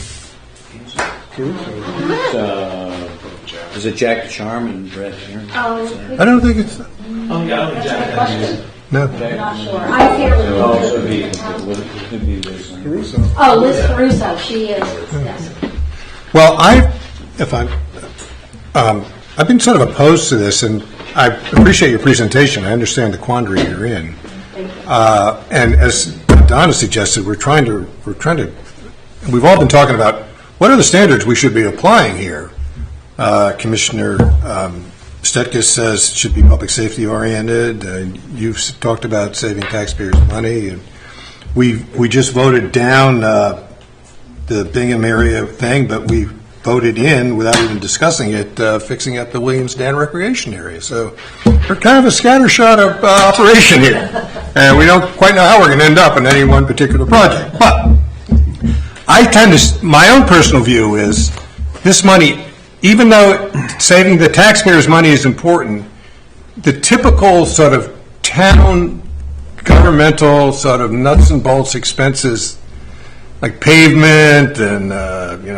Is it Jack DeCharme and Brad Aaron? Oh, I don't think it's... Oh, yeah, I don't that's a good question. No. I'm not sure. I feel it could be this. Oh, Liz Caruso, she is, yes. Well, I've been sort of opposed to this, and I appreciate your presentation. I understand the quandary you're in. Thank you. And as Donna suggested, we've all been talking about what are the standards we should be applying here. Commissioner Stetkis says it should be public safety oriented. You've talked about saving taxpayers money, and we just voted down the Bingham area thing, but we voted in without even discussing it, fixing up the Williams Dam recreation area. So we're kind of a scattershot of operation here, and we don't quite know how we're going to end up in any one particular project. But my own personal view is this money, even though saving the taxpayers' money is important, the typical sort of town governmental sort of nuts and bolts expenses like pavement and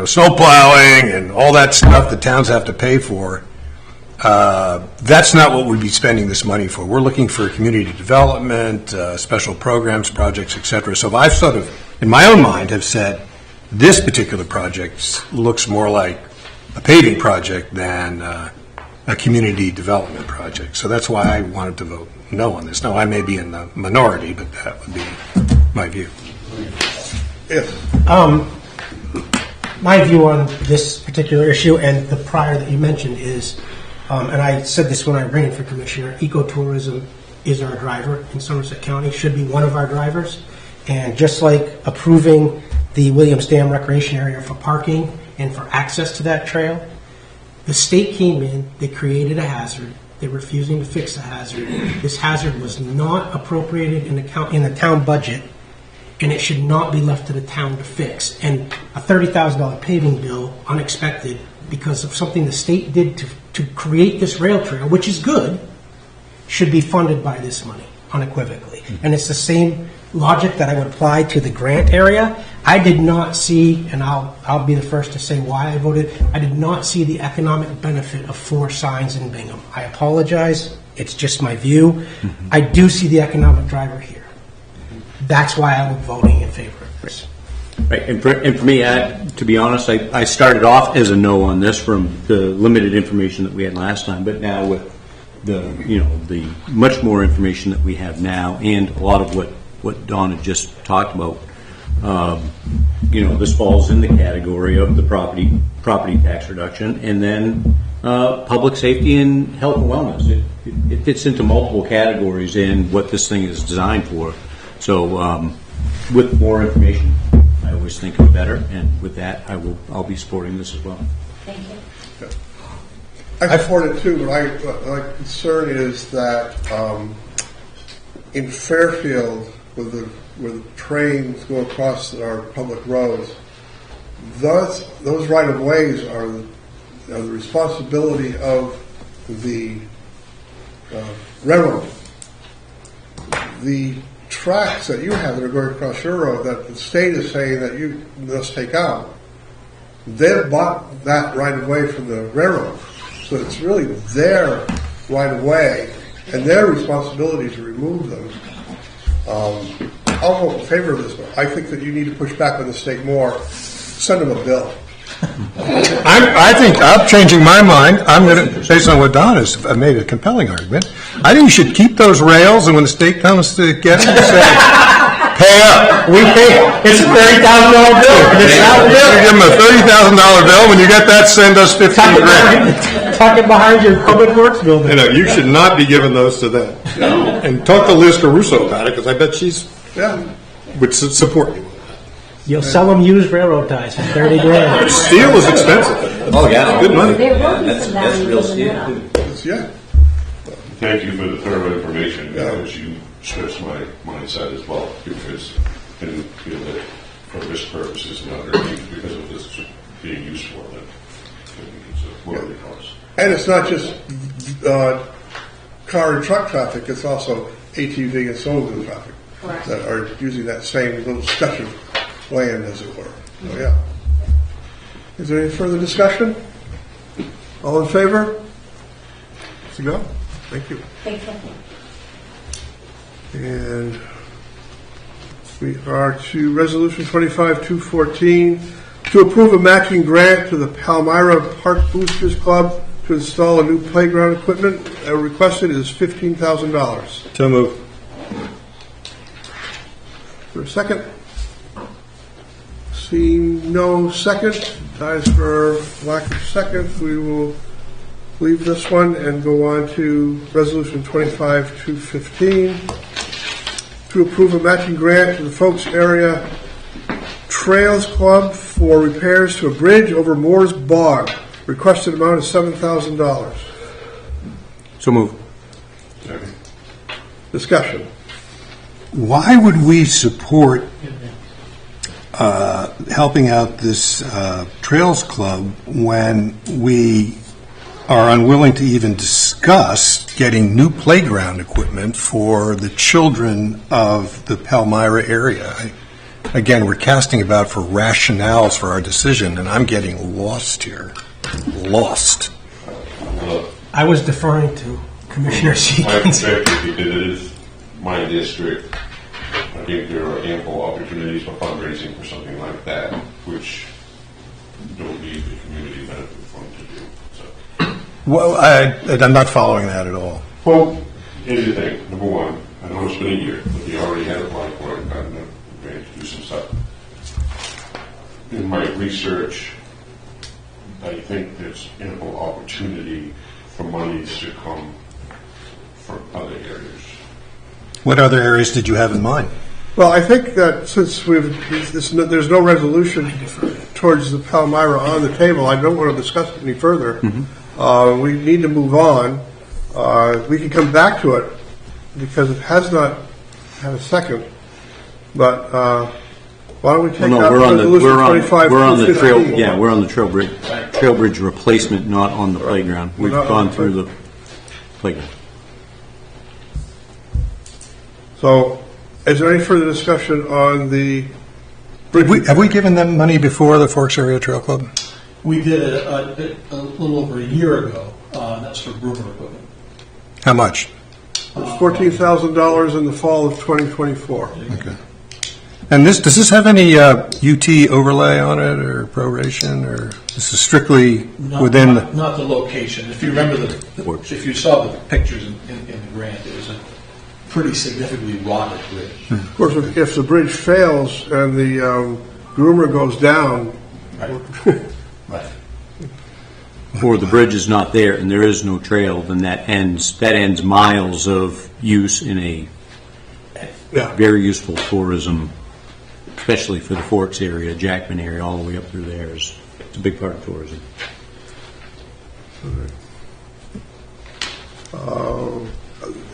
snow plowing and all that stuff that towns have to pay for, that's not what we'd be spending this money for. We're looking for community development, special programs, projects, etc. So I've sort of, in my own mind, have said this particular project looks more like a paving project than a community development project. So that's why I wanted to vote no on this. Now, I may be in the minority, but that would be my view. Yes. My view on this particular issue and the prior that you mentioned is, and I said this when I ran for commissioner, ecotourism is our driver in Somerset County, should be one of our drivers. And just like approving the Williams Dam recreation area for parking and for access to that trail, the state came in, they created a hazard, they're refusing to fix the hazard. This hazard was not appropriated in the town budget, and it should not be left to the town to fix. And a $30,000 paving bill, unexpected, because of something the state did to create this rail trail, which is good, should be funded by this money, unequivocally. And it's the same logic that I would apply to the grant area. I did not see, and I'll be the first to say why I voted, I did not see the economic benefit of 4 signs in Bingham. I apologize, it's just my view. I do see the economic driver here. That's why I'm voting in favor of this. Right, and for me, to be honest, I started off as a no on this from the limited information that we had last time, but now with the much more information that we have now, and a lot of what Dawn had just talked about, this falls in the category of the property tax reduction, and then public safety and health and wellness. It fits into multiple categories in what this thing is designed for. So with more information, I always think it's better, and with that, I'll be supporting this as well. Thank you. I support it too, but my concern is that in Fairfield, where the trains go across our public roads, those right of ways are the responsibility of the railroad. The tracks that you have that are going across your road that the state is saying that you must take out, they've bought that right of way from the railroad. So it's really their right of way and their responsibility to remove them. I'll vote in favor of this, but I think that you need to push back on the state more. Send them a bill. I think I'm changing my mind. I'm going to, based on what Don has made a compelling argument, I think you should keep those rails, and when the state comes to get them, say, pay up. We pay, it's a $30,000 bill. You give them a $30,000 bill. When you get that, send us $15,000. Tuck it behind your public works building. You should not be giving those to them. No. And talk to Liz Caruso about it, because I bet she's would support you. You'll sell them used railroad ties for $30,000. Steel is expensive. Oh, yeah. Good money. That's real steel. Yeah. Thank you for the thorough information, because you stretched my mindset as well, because I didn't feel that for risk purposes and other things, because of this being used for them. It's a worthy cause. And it's not just car and truck traffic, it's also ATV and snowmobile traffic that are using that same little stretch of land, as it were. So, yeah. Is there any further discussion? All in favor? To go? Thank you. Thank you. And we are to Resolution 25-214 to approve a matching grant to the Palmyra Park Boosters Club to install a new playground equipment. Requested is $15,000. So move. Is there a second? Seeing no second, ties for lack of second, we will leave this one and go on to Resolution 25-215 to approve a matching grant to the Folks Area Trails Club for repairs to a bridge over Moore's Bog. Requested amount is $7,000. So move. Discussion. Why would we support helping out this Trails Club when we are unwilling to even discuss getting new playground equipment for the children of the Palmyra area? Again, we're casting about for rationales for our decision, and I'm getting lost here. Lost. I was deferring to Commissioner Seekins. Hypothetically, it is my district. I think there are ample opportunities for fundraising for something like that, which don't need the community benefit fund to do. So. Well, I'm not following that at all. Well, here's the thing. Number one, I know it's been a year, but they already had applied for it. I'm going to do some stuff. In my research, I think there's ample opportunity for monies to come from other areas. What other areas did you have in mind? Well, I think that since there's no resolution towards the Palmyra on the table, I don't want to discuss it any further. We need to move on. We can come back to it because it has not had a second. But why don't we take out Resolution 25? We're on the trail. Yeah, we're on the trail bridge replacement, not on the playground. We've gone through the playground. So, is there any further discussion on the? Have we given them money before, the Forks Area Trail Club? We did a little over a year ago. That's for groomer equipment. How much? $14,000 in the fall of 2024. Okay. And does this have any UT overlay on it, or proration, or this is strictly within the? Not the location. If you remember if you saw the pictures in the grant, it was a pretty significantly rotted bridge. Of course, if the bridge fails and the groomer goes down, Right. Or the bridge is not there and there is no trail, then that ends miles of use in a very useful tourism, especially for the Forks area, Jackman area, all the way up through there. It's a big part of tourism.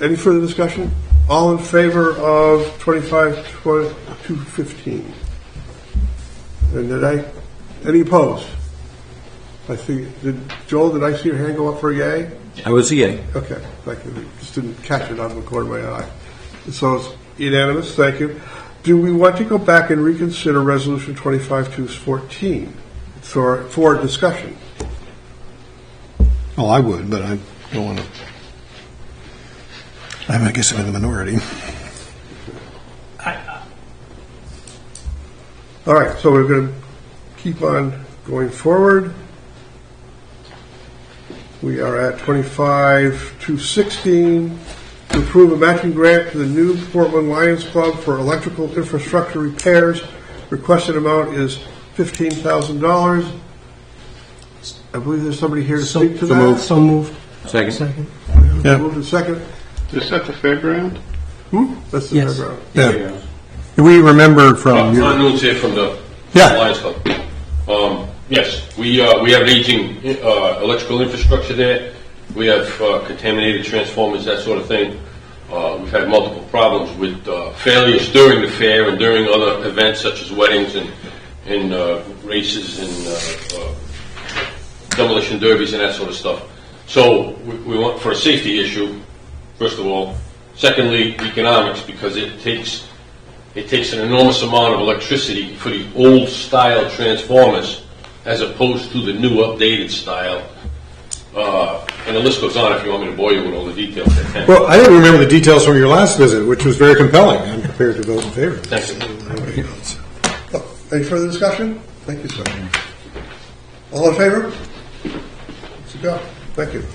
Any further discussion? All in favor of 25-215? And any opposed? I see, Joel, did I see your hand go up for a yay? I was a yay. Okay, thank you. Just didn't catch it out of the corner of my eye. So it's unanimous, thank you. Do we want to go back and reconsider Resolution 25-214 for discussion? Oh, I would, but I don't want to. I guess I'm in the minority. All right, so we're going to keep on going forward. We are at 25-216 to approve a matching grant to the new Portland Lions Club for electrical infrastructure repairs. Requested amount is $15,000. I believe there's somebody here to speak to that. So moved. Second. Yeah. Moved and second. Is that the fairground? That's the Yes. fairground. Yeah. We remember from John Nunes here from the Yeah. Lions Club. Yes, we have aging electrical infrastructure there. We have contaminated transformers, that sort of thing. We've had multiple problems with failures during the fair and during other events such as weddings and races and demolition derbies and that sort of stuff. So we want for a safety issue, first of all. Secondly, economics, because it takes an enormous amount of electricity for the old style transformers as opposed to the new updated style. And the list goes on if you want me to bore you with all the details. Well, I didn't remember the details from your last visit, which was very compelling. I'm prepared to vote in favor. Thank you. Any further discussion? Thank you, sir. All in favor? Let's go. Thank you.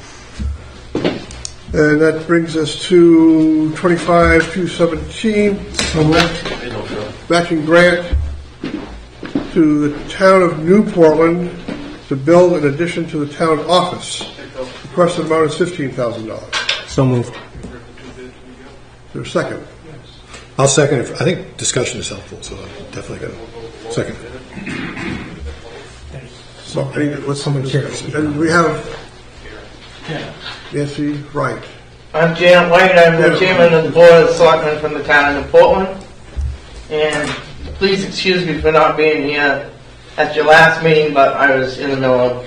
And that brings us to 25-217. Matching grant to the town of New Portland to build an addition to the town office. Requested amount is $15,000. So moved. Is there a second? I'll second it. I think discussion is helpful, so I'm definitely going to second it. So, what's Someone here. and we have Nancy Wright. I'm Janet White. I'm the chairman of the Board of Selectmen from the town of Portland. And please excuse me for not being here at your last meeting, but I was in the middle of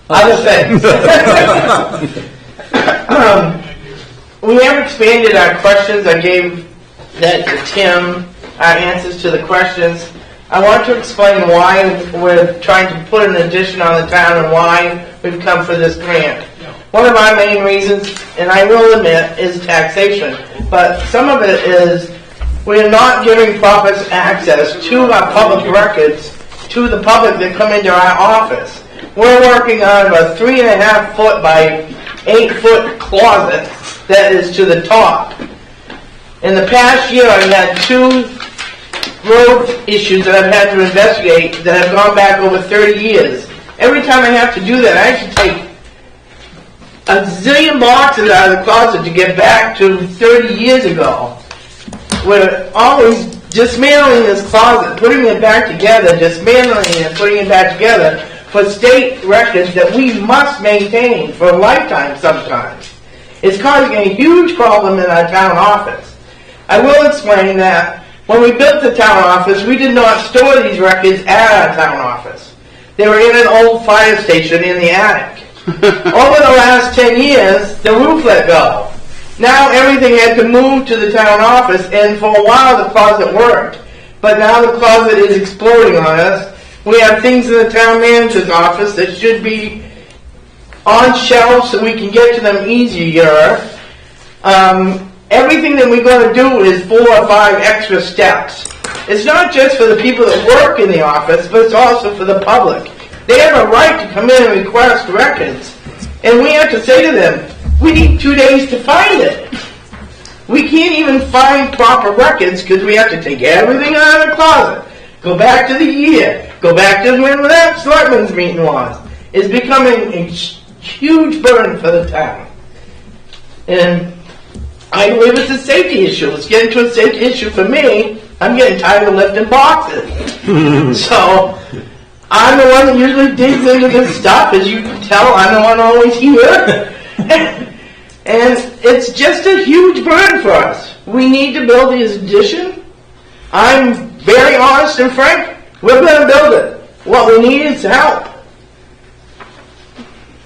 other things. We have expanded our questions. I gave that to Tim, our answers to the questions. I want to explain why we're trying to put an addition on the town and why we've come for this grant. One of our main reasons, and I will admit, is taxation. But some of it is we're not giving proper access to our public records to the public that come into our office. We're working on a 3.5 foot by 8 foot closet that is to the top. In the past year, I've had 2 road issues that I've had to investigate that have gone back over 30 years. Every time I have to do that, I have to take a zillion boxes out of the closet to get back to 30 years ago. We're always dismantling this closet, putting it back together, dismantling it, putting it back together for state records that we must maintain for a lifetime sometimes. It's causing a huge problem in our town office. I will explain that when we built the town office, we did not store these records at our town office. They were in an old fire station in the attic. Over the last 10 years, the roof let go. Now everything had to move to the town office, and for a while the closet worked. But now the closet is exploding on us. We have things in the town manager's office that should be on shelves so we can get to them easier. Everything that we're going to do is 4 or 5 extra steps. It's not just for the people that work in the office, but it's also for the public. They have a right to come in and request records. And we have to say to them, we need 2 days to find it. We can't even find proper records because we have to take everything out of the closet, go back to the year, go back to when that selectmen's meeting was. It's becoming a huge burden for the town. And I believe it's a safety issue. It's getting to a safety issue for me. I'm getting tired of lifting boxes. So I'm the one that usually digs into this stuff. As you can tell, I'm the one always here. And it's just a huge burden for us. We need to build this addition. I'm very honest and frank. We're going to build it. What we need is help.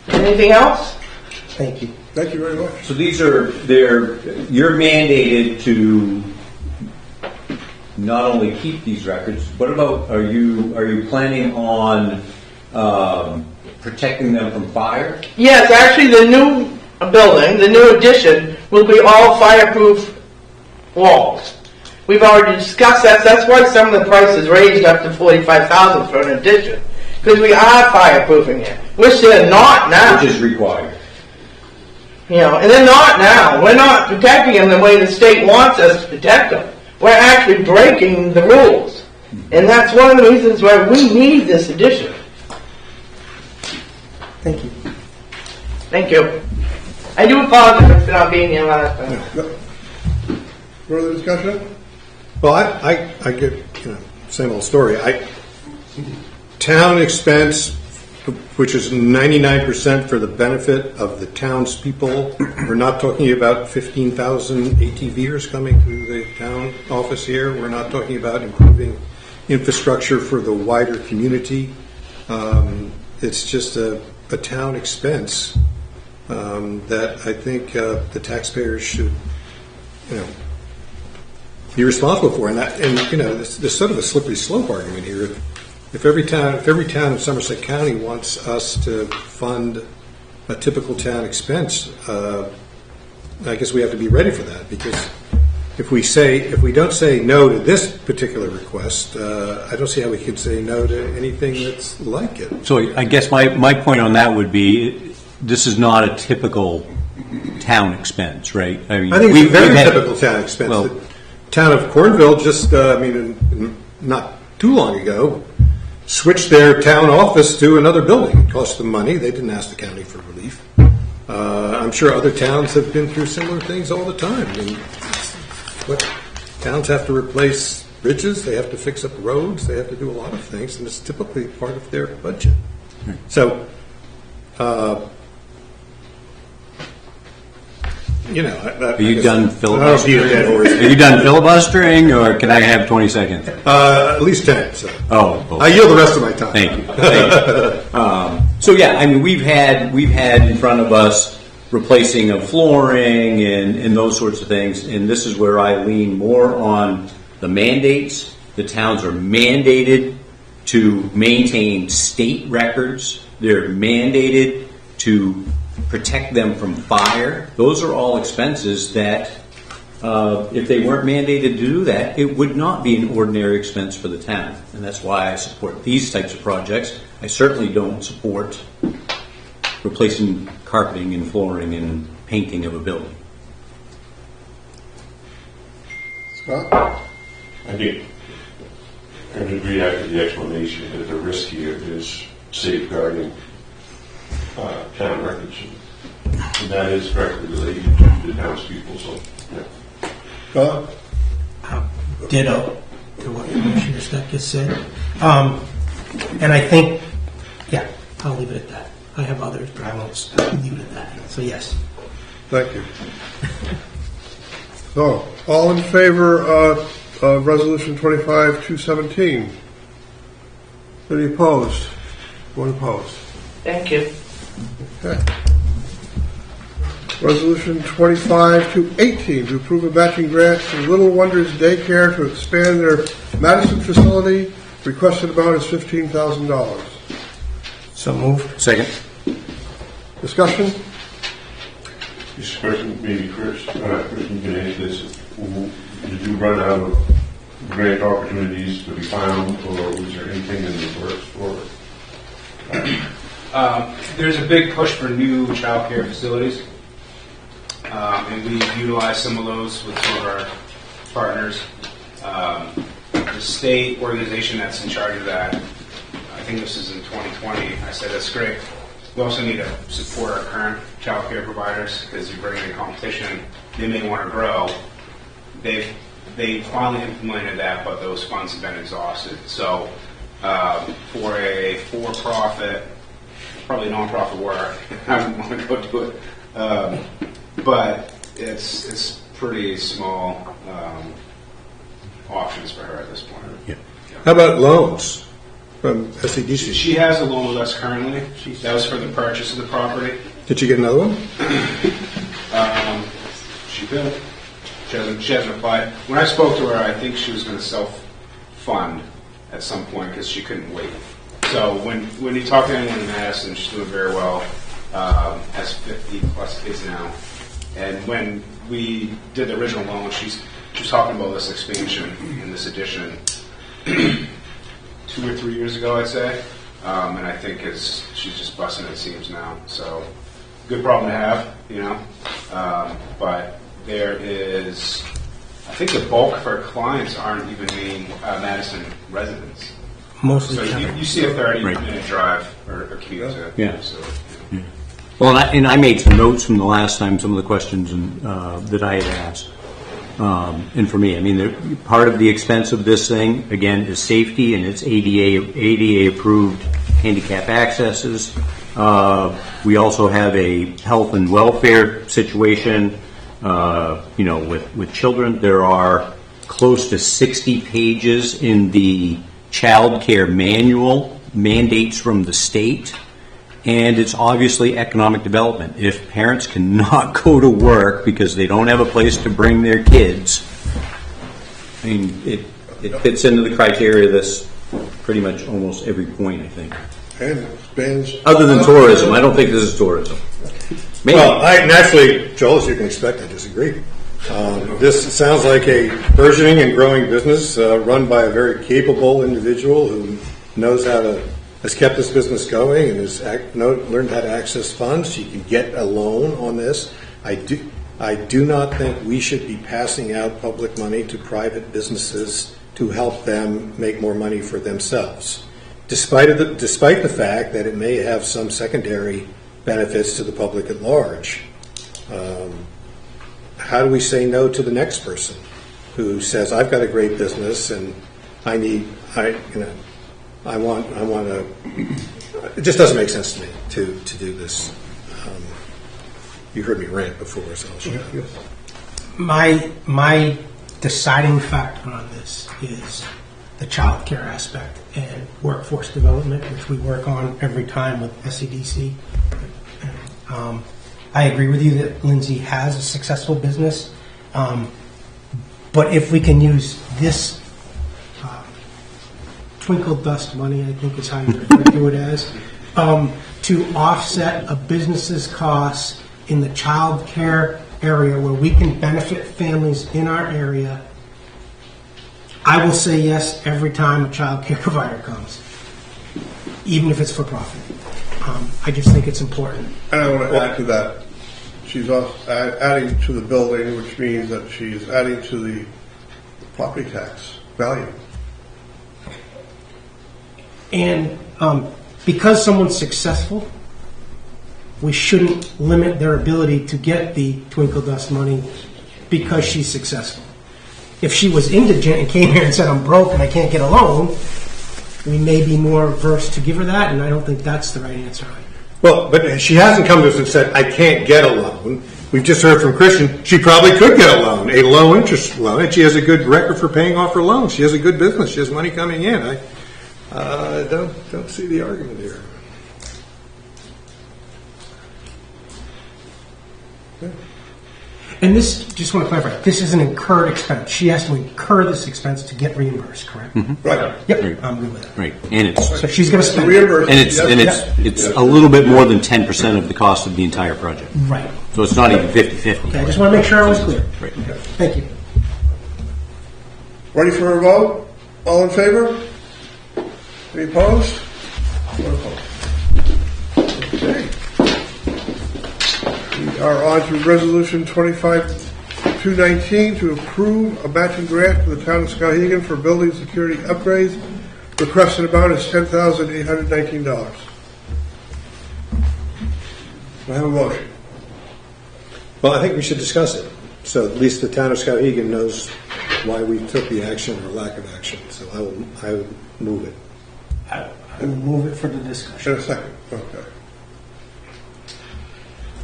Anything else? Thank you. Thank you very much. So you're mandated to not only keep these records. What about are you planning on protecting them from fire? Yes, actually, the new building, the new addition, will be all fireproof walls. We've already discussed that. That's why some of the prices raised up to $45,000 for an addition, because we are fireproofing it, which they're not now. Which is required. You know, and they're not now. We're not protecting them the way the state wants us to protect them. We're actually breaking the rules, and that's one of the reasons why we need this addition. Thank you. Thank you. I do apologize for not being here last time. Further discussion? Well, I get, same old story. Town expense, which is 99% for the benefit of the townspeople. We're not talking about 15,000 ATVers coming to the town office here. We're not talking about improving infrastructure for the wider community. It's just a town expense that I think the taxpayers should, be responsible for. And there's sort of a slippery slope argument here. If every town in Somerset County wants us to fund a typical town expense, I guess we have to be ready for that, because if we don't say no to this particular request, I don't see how we can say no to anything that's like it. So I guess my point on that would be, this is not a typical town expense, right? I think it's a very typical town expense. Well, The town of Cornville just, not too long ago, switched their town office to another building. It cost them money. They didn't ask the county for relief. I'm sure other towns have been through similar things all the time. Towns have to replace bridges. They have to fix up roads. They have to do a lot of things, and it's typically part of their budget. So, are you done filibustering? Are you done filibustering, or can I have 20 seconds? At least 10. So. Oh, I yield the rest of my time. Thank you. So yeah, we've had in front of us replacing of flooring and those sorts of things, and this is where I lean more on the mandates. The towns are mandated to maintain state records. They're mandated to protect them from fire. Those are all expenses that, if they weren't mandated to do that, it would not be an ordinary expense for the town. And that's why I support these types of projects. I certainly don't support replacing carpeting and flooring and painting of a building. Scott? I think I agree after the explanation that the risk here is safeguarding town records. And that is directly related to the townspeople, so, yeah. Ditto to what Commissioner Steck just said. And I think, I'll leave it at that. I have others, but I won't leave it at that. So yes. Thank you. So, all in favor of Resolution 25-217? Any opposed? One opposed. Thank you. Okay. Resolution 25-18 to approve a matching grant to Little Wonders Daycare to expand their Madison facility. Requested amount is $15,000. So moved. Second. Discussion? This question, maybe Chris, you can answer this. Did you run out of grant opportunities to be found, or was there anything in the works for it? There's a big push for new child care facilities, and we've utilized some of those with some of our partners. The state organization that's in charge of that, I think this is in 2020, I said that's great. We also need to support our current child care providers, because you're bringing in competition. They may want to grow. They finally implemented that, but those funds have been exhausted. So for a for-profit, probably non-profit work. I don't want to go do it, but it's pretty small options for her at this point. Yeah. How about loans from SEDC? She has a loan with us currently. That was for the purchase of the property. Did you get another one? She could. She hasn't applied. When I spoke to her, I think she was going to self-fund at some point because she couldn't wait. So when you talk to anyone in Madison, she's doing very well. Has 50 plus kids now. And when we did the original loan, she was talking about this expansion and this addition 2 or 3 years ago, I'd say. And I think she's just busting at seams now. So good problem to have, you know. But there is, I think the bulk of our clients aren't even Maine, Madison residents. Mostly. So you see a 30-minute drive or commute to. Yeah. So, Yeah. Well, and I made some notes from the last time, some of the questions that I had asked. And for me, I mean, part of the expense of this thing, again, is safety, and it's ADA-approved handicap accesses. We also have a health and welfare situation, with children. There are close to 60 pages in the child care manual, mandates from the state. And it's obviously economic development. If parents cannot go to work because they don't have a place to bring their kids, I mean, it fits into the criteria that's pretty much almost every point, I think. And spans. Other than tourism. I don't think this is tourism. Maybe. Well, naturally, Joel, as you can expect, I disagree. This sounds like a burgeoning and growing business run by a very capable individual who has kept this business going and has learned how to access funds. She can get a loan on this. I do not think we should be passing out public money to private businesses to help them make more money for themselves, despite the fact that it may have some secondary benefits to the public at large. How do we say no to the next person who says, "I've got a great business and I want to." It just doesn't make sense to me to do this. You heard me rant before, so I'll shut up. Yes. My deciding factor on this is the child care aspect and workforce development, which we work on every time with SEDC. I agree with you that Lindsay has a successful business, but if we can use this twinkle dust money, I think is how you refer to it as, to offset a business's costs in the child care area where we can benefit families in our area, I will say yes every time a child care provider comes, even if it's for profit. I just think it's important. And I want to add to that. She's also adding to the building, which means that she's adding to the property tax value. And because someone's successful, we shouldn't limit their ability to get the twinkle dust money because she's successful. If she was indigent and came here and said, "I'm broke and I can't get a loan," we may be more averse to give her that, and I don't think that's the right answer. Well, but she hasn't come to us and said, "I can't get a loan." We've just heard from Christian, she probably could get a loan, a low-interest loan, and she has a good record for paying off her loans. She has a good business. She has money coming in. I don't see the argument here. And this, just want to clarify, this is an incurred expense. She has to incur this expense to get reimbursed, correct? Mm-hmm. Right. Yep, I'm good with that. Right, and it's So she's going to spend it's a little bit more than 10% of the cost of the entire project. Right. So it's not even 50-50. Okay, I just want to make sure I was clear. Right. Thank you. Ready for a vote? All in favor? Any opposed? One opposed. Okay. We are on to Resolution 25-219 to approve a matching grant for the town of Skowhegan for building security upgrades. Requested amount is $10,819. Do I have a motion? Well, I think we should discuss it, so at least the town of Skowhegan knows why we took the action or lack of action. So I will move it. I will move it for the discussion. In a second, okay.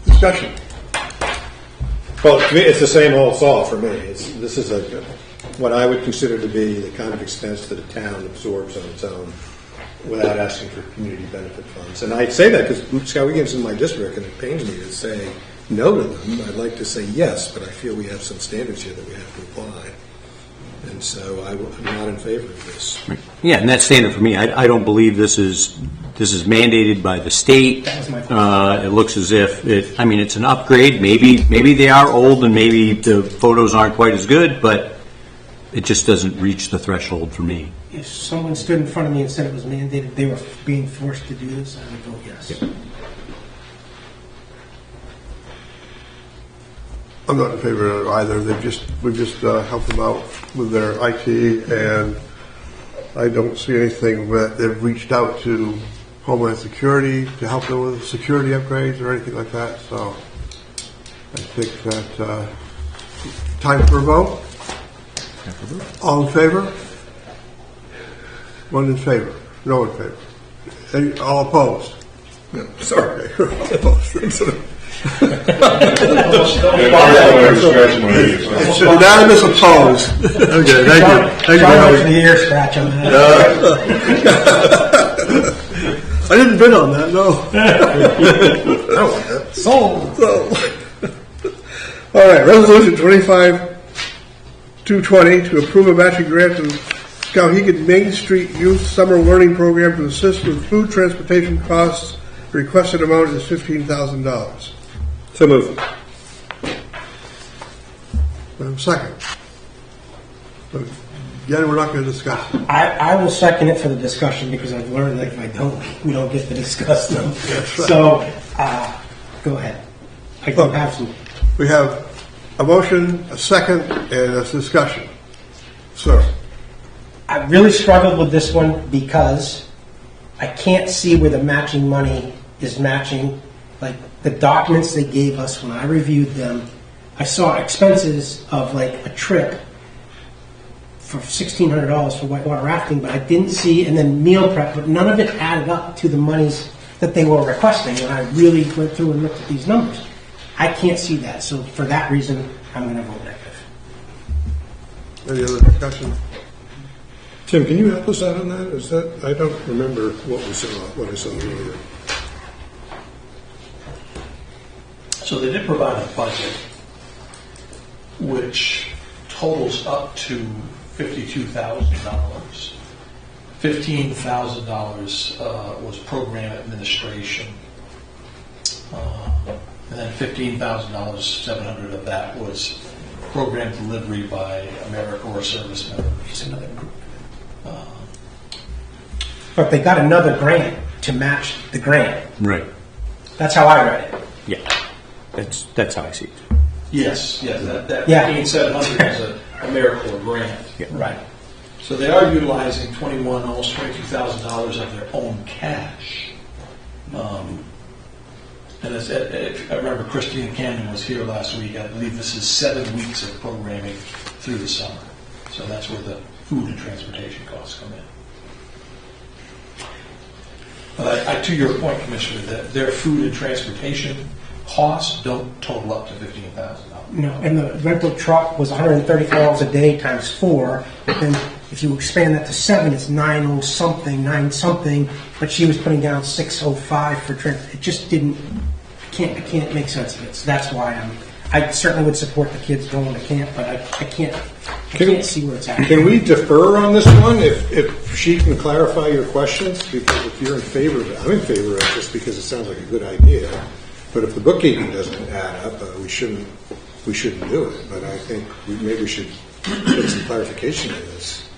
Discussion. Well, to me, it's the same old saw for me. This is what I would consider to be the kind of expense that a town absorbs on its own without asking for community benefit funds. And I say that because Skowhegan's in my district, and it pains me to say no to them. I'd like to say yes, but I feel we have some standards here that we have to apply. And so I'm not in favor of this. Yeah, and that's standard for me. I don't believe this is mandated by the state. It looks as if it's an upgrade. Maybe they are old and maybe the photos aren't quite as good, but it just doesn't reach the threshold for me. If someone stood in front of me and said it was mandated, they were being forced to do this, I would vote yes. Yeah. I'm not in favor of it either. We've just helped them out with their IT, and I don't see anything that they've reached out to Homeland Security to help them with security upgrades or anything like that. So I think that time for a vote. All in favor? One in favor. No in favor. All opposed? No, sorry. It's unanimous opposed. Okay, thank you. Thank you. The ear scratch on that. I didn't bid on that, no. I want that. Sold. All right, resolution 25-220 to approve a matching grant to Skowhegan Main Street Youth Summer Learning Program to assist with food transportation costs. The requested amount is $15,000. So moved. Second. But again, we're not going to discuss it. I will second it for the discussion because I've learned that if I don't, we don't get to discuss them. So, go ahead. I can have some. We have a motion, a second, and a discussion. Sir. I really struggled with this one because I can't see where the matching money is matching. Like the documents they gave us when I reviewed them, I saw expenses of like a trip for $1,600 for whitewater rafting, but I didn't see, and then meal prep, but none of it added up to the monies that they were requesting. And I really went through and looked at these numbers. I can't see that. So for that reason, I'm going to vote negative. Any other discussion? Tim, can you help us out on that? I don't remember what I saw earlier. So they did provide a budget which totals up to $52,000. $15,000 was program administration, and then $15,000, $700 of that was program delivery by AmeriCorps service members. But they got another grant to match the grant. Right. That's how I read it. Yeah. That's how I see it. Yes, that Yeah. $15,700 is an AmeriCorps grant. Yeah. Right. So they are utilizing almost $22,000 of their own cash. And I remember Christine Camden was here last week. I believe this is 7 weeks of programming through the summer. So that's where the food and transportation costs come in. But to your point, Commissioner, that their food and transportation costs don't total up to $15,000. No, and the rental truck was $134 a day times 4. But then if you expand that to 7, it's 9 something. But she was putting down 605 for trip. It just didn't. I can't make sense of it. So that's why I certainly would support the kids going to camp, but I can't see where it's at. Can we defer on this one if she can clarify your questions? Because if you're in favor of it, I'm in favor of it just because it sounds like a good idea. But if the bookkeeping doesn't add up, we shouldn't do it. But I think maybe we should get some clarification on this.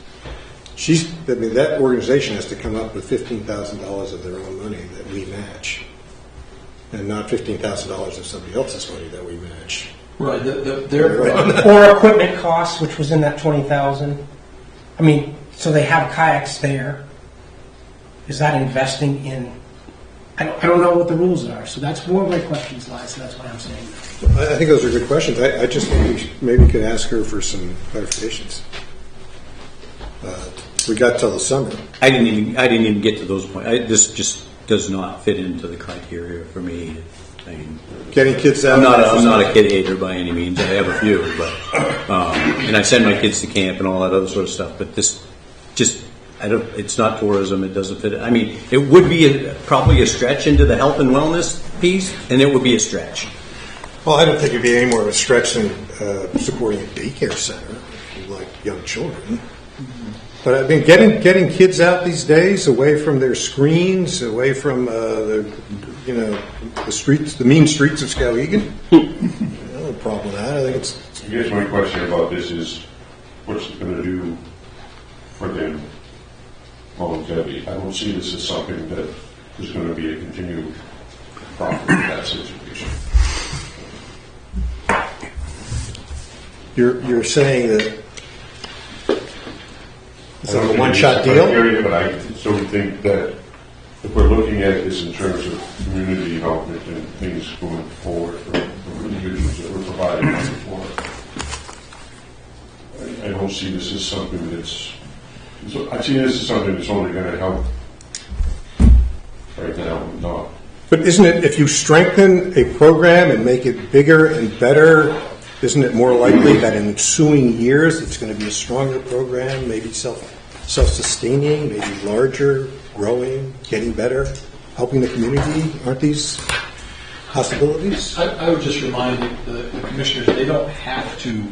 That organization has to come up with $15,000 of their own money that we match, and not $15,000 of somebody else's money that we match. Right. Or equipment costs, which was in that $20,000. I mean, so they have kayaks there. Is that investing in? I don't know what the rules are, so that's one of my questions, Liza. So that's what I'm saying. I think those are good questions. I just think maybe we could ask her for some clarifications. We got till the summer. I didn't even get to those points. This just does not fit into the criteria for me. I mean, Getting kids out. I'm not a kid hater by any means. I have a few, but and I send my kids to camp and all that other sort of stuff. But this just, I don't. It's not tourism. It doesn't fit. I mean, it would be probably a stretch into the health and wellness piece, and it would be a stretch. Well, I don't think it'd be any more of a stretch than supporting a daycare center if you like young children. But I mean, getting kids out these days, away from their screens, away from the streets, the mean streets of Skowhegan. No problem with that. I think it's. I guess my question about this is, what's it going to do for them longevity? I don't see this as something that is going to be a continued problem in that situation. You're saying that. Is that a one-shot deal? But I sort of think that if we're looking at this in terms of community development and things going forward for individuals that we're providing money for, I don't see this as something that's. I see this as something that's only going to help. Right now, not. But isn't it, if you strengthen a program and make it bigger and better, isn't it more likely that in ensuing years it's going to be a stronger program, maybe self-sustaining, maybe larger, growing, getting better, helping the community? Aren't these possibilities? I would just remind the commissioners, they don't have to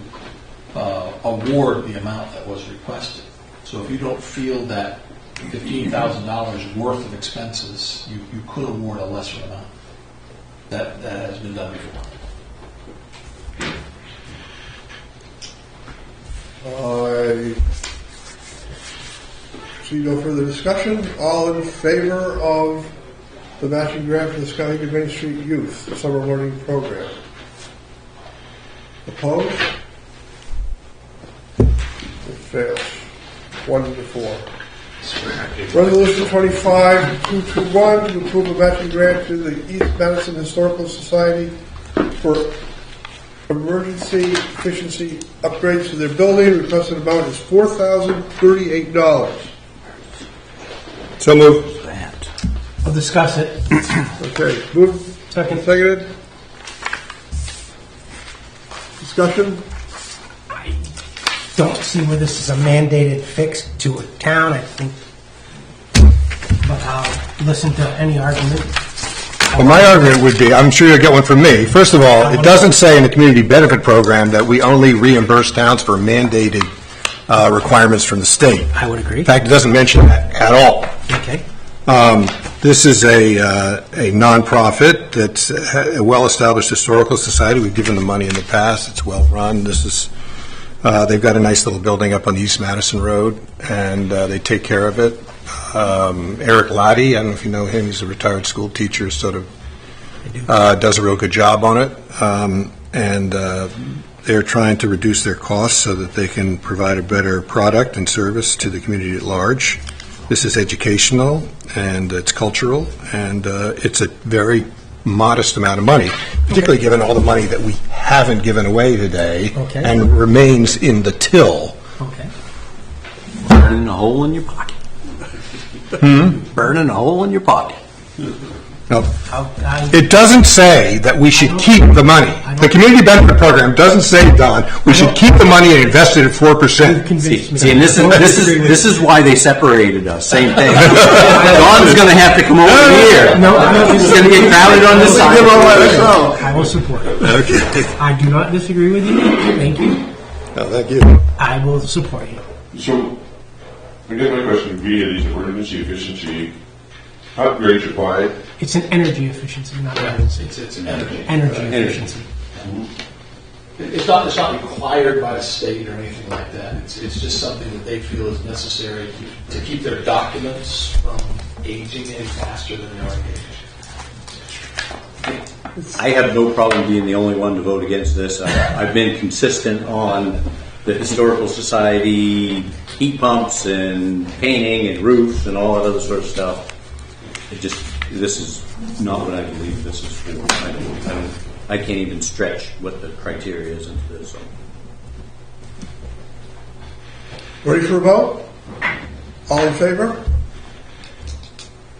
award the amount that was requested. So if you don't feel that $15,000 worth of expenses, you could award a lesser amount. That has been done before. I see no further discussion. All in favor of the matching grant for the Skowhegan Main Street Youth Summer Learning Program? Opposed? It fails. 1-4. Resolution 25-221 to approve a matching grant to the East Madison Historical Society for emergency efficiency upgrades to their building. Requested amount is $4,038. So moved. I'll discuss it. Okay, moved. Seconded. Discussion. I don't see where this is a mandated fix to a town. I think, but I'll listen to any argument. Well, my argument would be, I'm sure you'll get one from me. First of all, it doesn't say in the community benefit program that we only reimburse towns for mandated requirements from the state. I would agree. In fact, it doesn't mention that at all. Okay. This is a nonprofit that's a well-established historical society. We've given them money in the past. It's well-run. This is they've got a nice little building up on the East Madison Road, and they take care of it. Eric Lottie, I don't know if you know him, he's a retired school teacher, sort of does a real good job on it. And they're trying to reduce their costs so that they can provide a better product and service to the community at large. This is educational, and it's cultural, and it's a very modest amount of money, particularly given all the money that we haven't given away today and remains in the till. Okay. Burning a hole in your pocket. Burning a hole in your pocket. No. It doesn't say that we should keep the money. The community benefit program doesn't say, Don, we should keep the money and invest it at 4%. See, and this is why they separated us. Same thing. Don's going to have to come over here. No, he's going to get crowded on this side. I will support it. Okay. I do not disagree with you. Thank you. No, thank you. I will support you. So, I guess my question would be, these emergency efficiency upgrades required. It's an energy efficiency, not emergency. It's an energy. Energy efficiency. It's not required by the state or anything like that. It's just something that they feel is necessary to keep their documents from aging any faster than they already age. I have no problem being the only one to vote against this. I've been consistent on the Historical Society heat pumps and painting and roofs and all that other sort of stuff. This is not what I believe this is for. I can't even stretch what the criteria is into this. Ready for a vote? All in favor?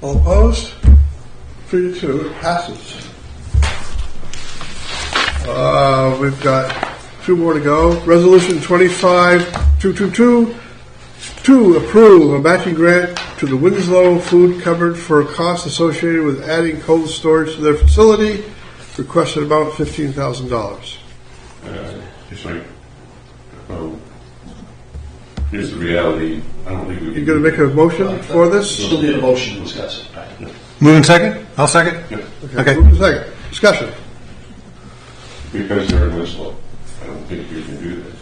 All opposed? 3-2, it passes. We've got two more to go. Resolution 25-222, to approve a matching grant to the Winslow Food Cupboard for costs associated with adding cold storage to their facility. Requested amount $15,000. It's like, here's the reality. I don't think we. You going to make a motion for this? Still need a motion to discuss it. Moving second? I'll second. Okay. Move to second. Discussion. Because they're in Winslow, I don't think we can do this.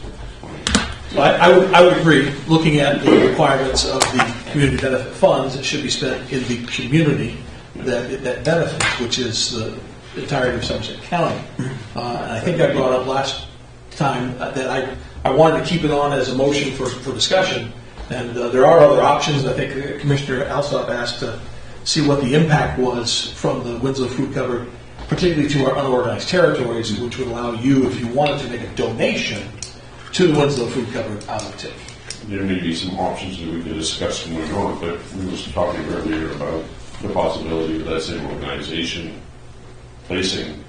So I would agree, looking at the requirements of the community benefit funds, it should be spent in the community that benefits, which is the entirety of Somerset County. And I think I brought up last time that I wanted to keep it on as a motion for discussion, and there are other options. I think Commissioner Alsop asked to see what the impact was from the Winslow Food Cupboard, particularly to our unorganized territories, which would allow you, if you wanted to make a donation to the Winslow Food Cupboard out of TIF. There may be some options that we can discuss moving on, but we was talking earlier about the possibility of that same organization placing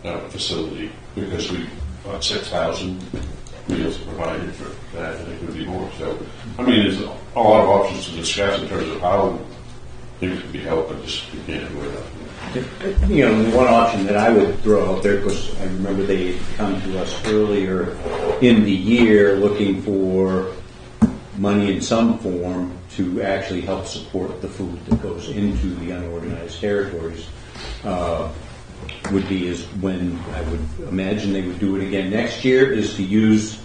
a facility, because we got 6,000 meals provided for that, and it could be more. So, I mean, there's a lot of options to discuss in terms of how things could be helped, but just we can't do it. You know, one option that I would throw out there, because I remember they had come to us earlier in the year looking for money in some form to actually help support the food that goes into the unorganized territories, would be is when I would imagine they would do it again next year, is to use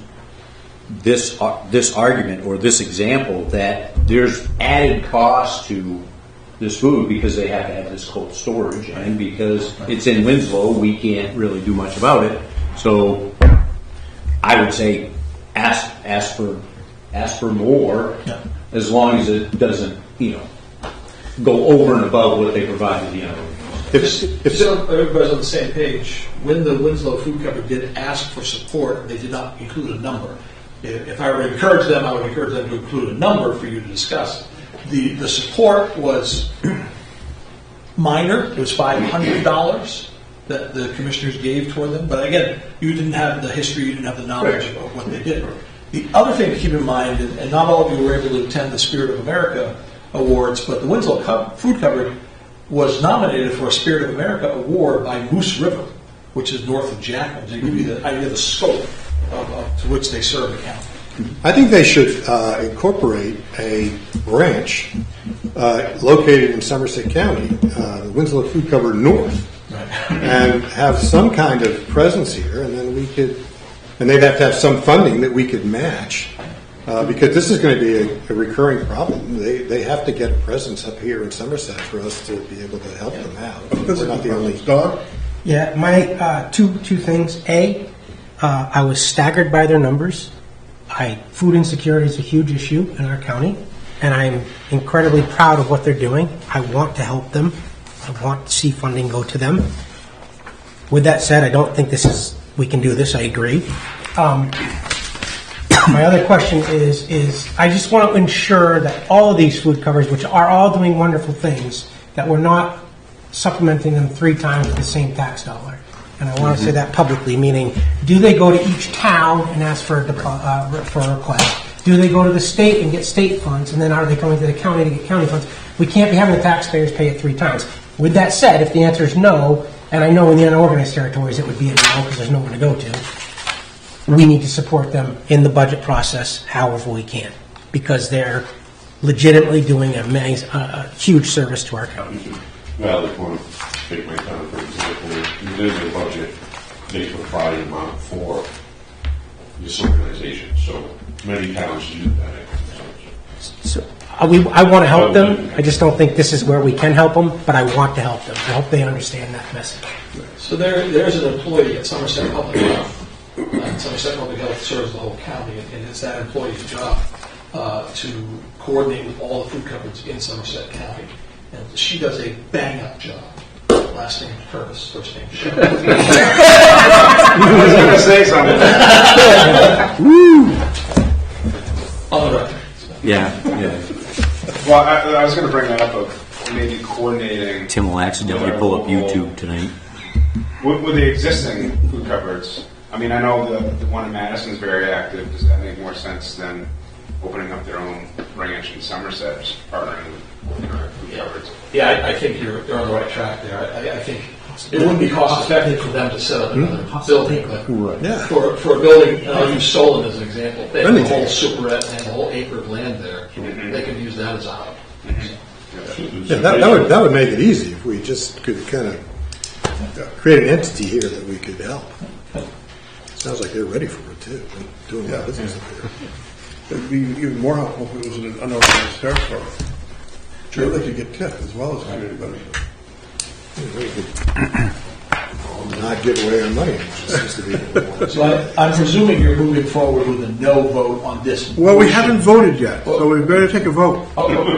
this argument or this example that there's added cost to this food because they have to have this cold storage, and because it's in Winslow, we can't really do much about it. So I would say ask for more, as long as it doesn't, go over and above what they provide to the unorganized. If so everybody's on the same page, when the Winslow Food Cupboard did ask for support, they did not include a number. If I were to encourage them, I would encourage them to include a number for you to discuss. The support was minor. It was $500 that the commissioners gave toward them. But again, you didn't have the history, you didn't have the knowledge of what they did. The other thing to keep in mind, and not all of you were able to attend the Spirit of America Awards, but the Winslow Food Cupboard was nominated for a Spirit of America Award by Moose River, which is north of Jackman, to give you the idea of the scope to which they serve the county. I think they should incorporate a branch located in Somerset County, the Winslow Food Cupboard North, and have some kind of presence here, and then they'd have to have some funding that we could match, because this is going to be a recurring problem. They have to get a presence up here in Somerset for us to be able to help them out. We're not the only. Yeah, my two things. I was staggered by their numbers. Food insecurity is a huge issue in our county, and I'm incredibly proud of what they're doing. I want to help them. I want to see funding go to them. With that said, I don't think we can do this. I agree. My other question is I just want to ensure that all of these food covers, which are all doing wonderful things, that we're not supplementing them 3 times with the same tax dollar. And I want to say that publicly, meaning, do they go to each town and ask for a request? Do they go to the state and get state funds, and then are they going to the county to get county funds? We can't be having the taxpayers pay it 3 times. With that said, if the answer is no, and I know in the unorganized territories it would be a no because there's no one to go to, we need to support them in the budget process however we can, because they're legitimately doing a huge service to our county. Well, if one take my town, for example, within the budget, they provide an amount for this organization. So many towns do that. So I want to help them. I just don't think this is where we can help them, but I want to help them. I hope they understand that message. So there's an employee at Somerset Public Health. And Somerset Public Health serves the whole county, and it's that employee's job to coordinate with all the food cupboards in Somerset County. And she does a bang-up job. Last name Curtis, first name Sean. I was going to say something. On the record. Yeah. Well, I was going to bring that up of maybe coordinating. Tim will accidentally pull up YouTube tonight. With the existing food cupboards, I mean, I know the one in Madison is very active. Does that make more sense than opening up their own ranch in Somerset, just partnering with food cupboards? Yeah, I think you're on the right track there. I think it wouldn't be cost effective for them to set up another building, but Yeah. for a building, I'll use Solon as an example. They have a whole superette and a whole acre of land there. They could use that as a hub. Yeah, that would make it easy if we just could kind of create an entity here that we could help. Sounds like they're ready for it too. They're doing a lot of business up here. It'd be even more helpful if it was in an unorganized territory. Sure, they could get TIF as well as community benefit. We could not give away our money. It just seems to be. So I'm presuming you're moving forward with a no vote on this. Well, we haven't voted yet, so we've got to take a vote.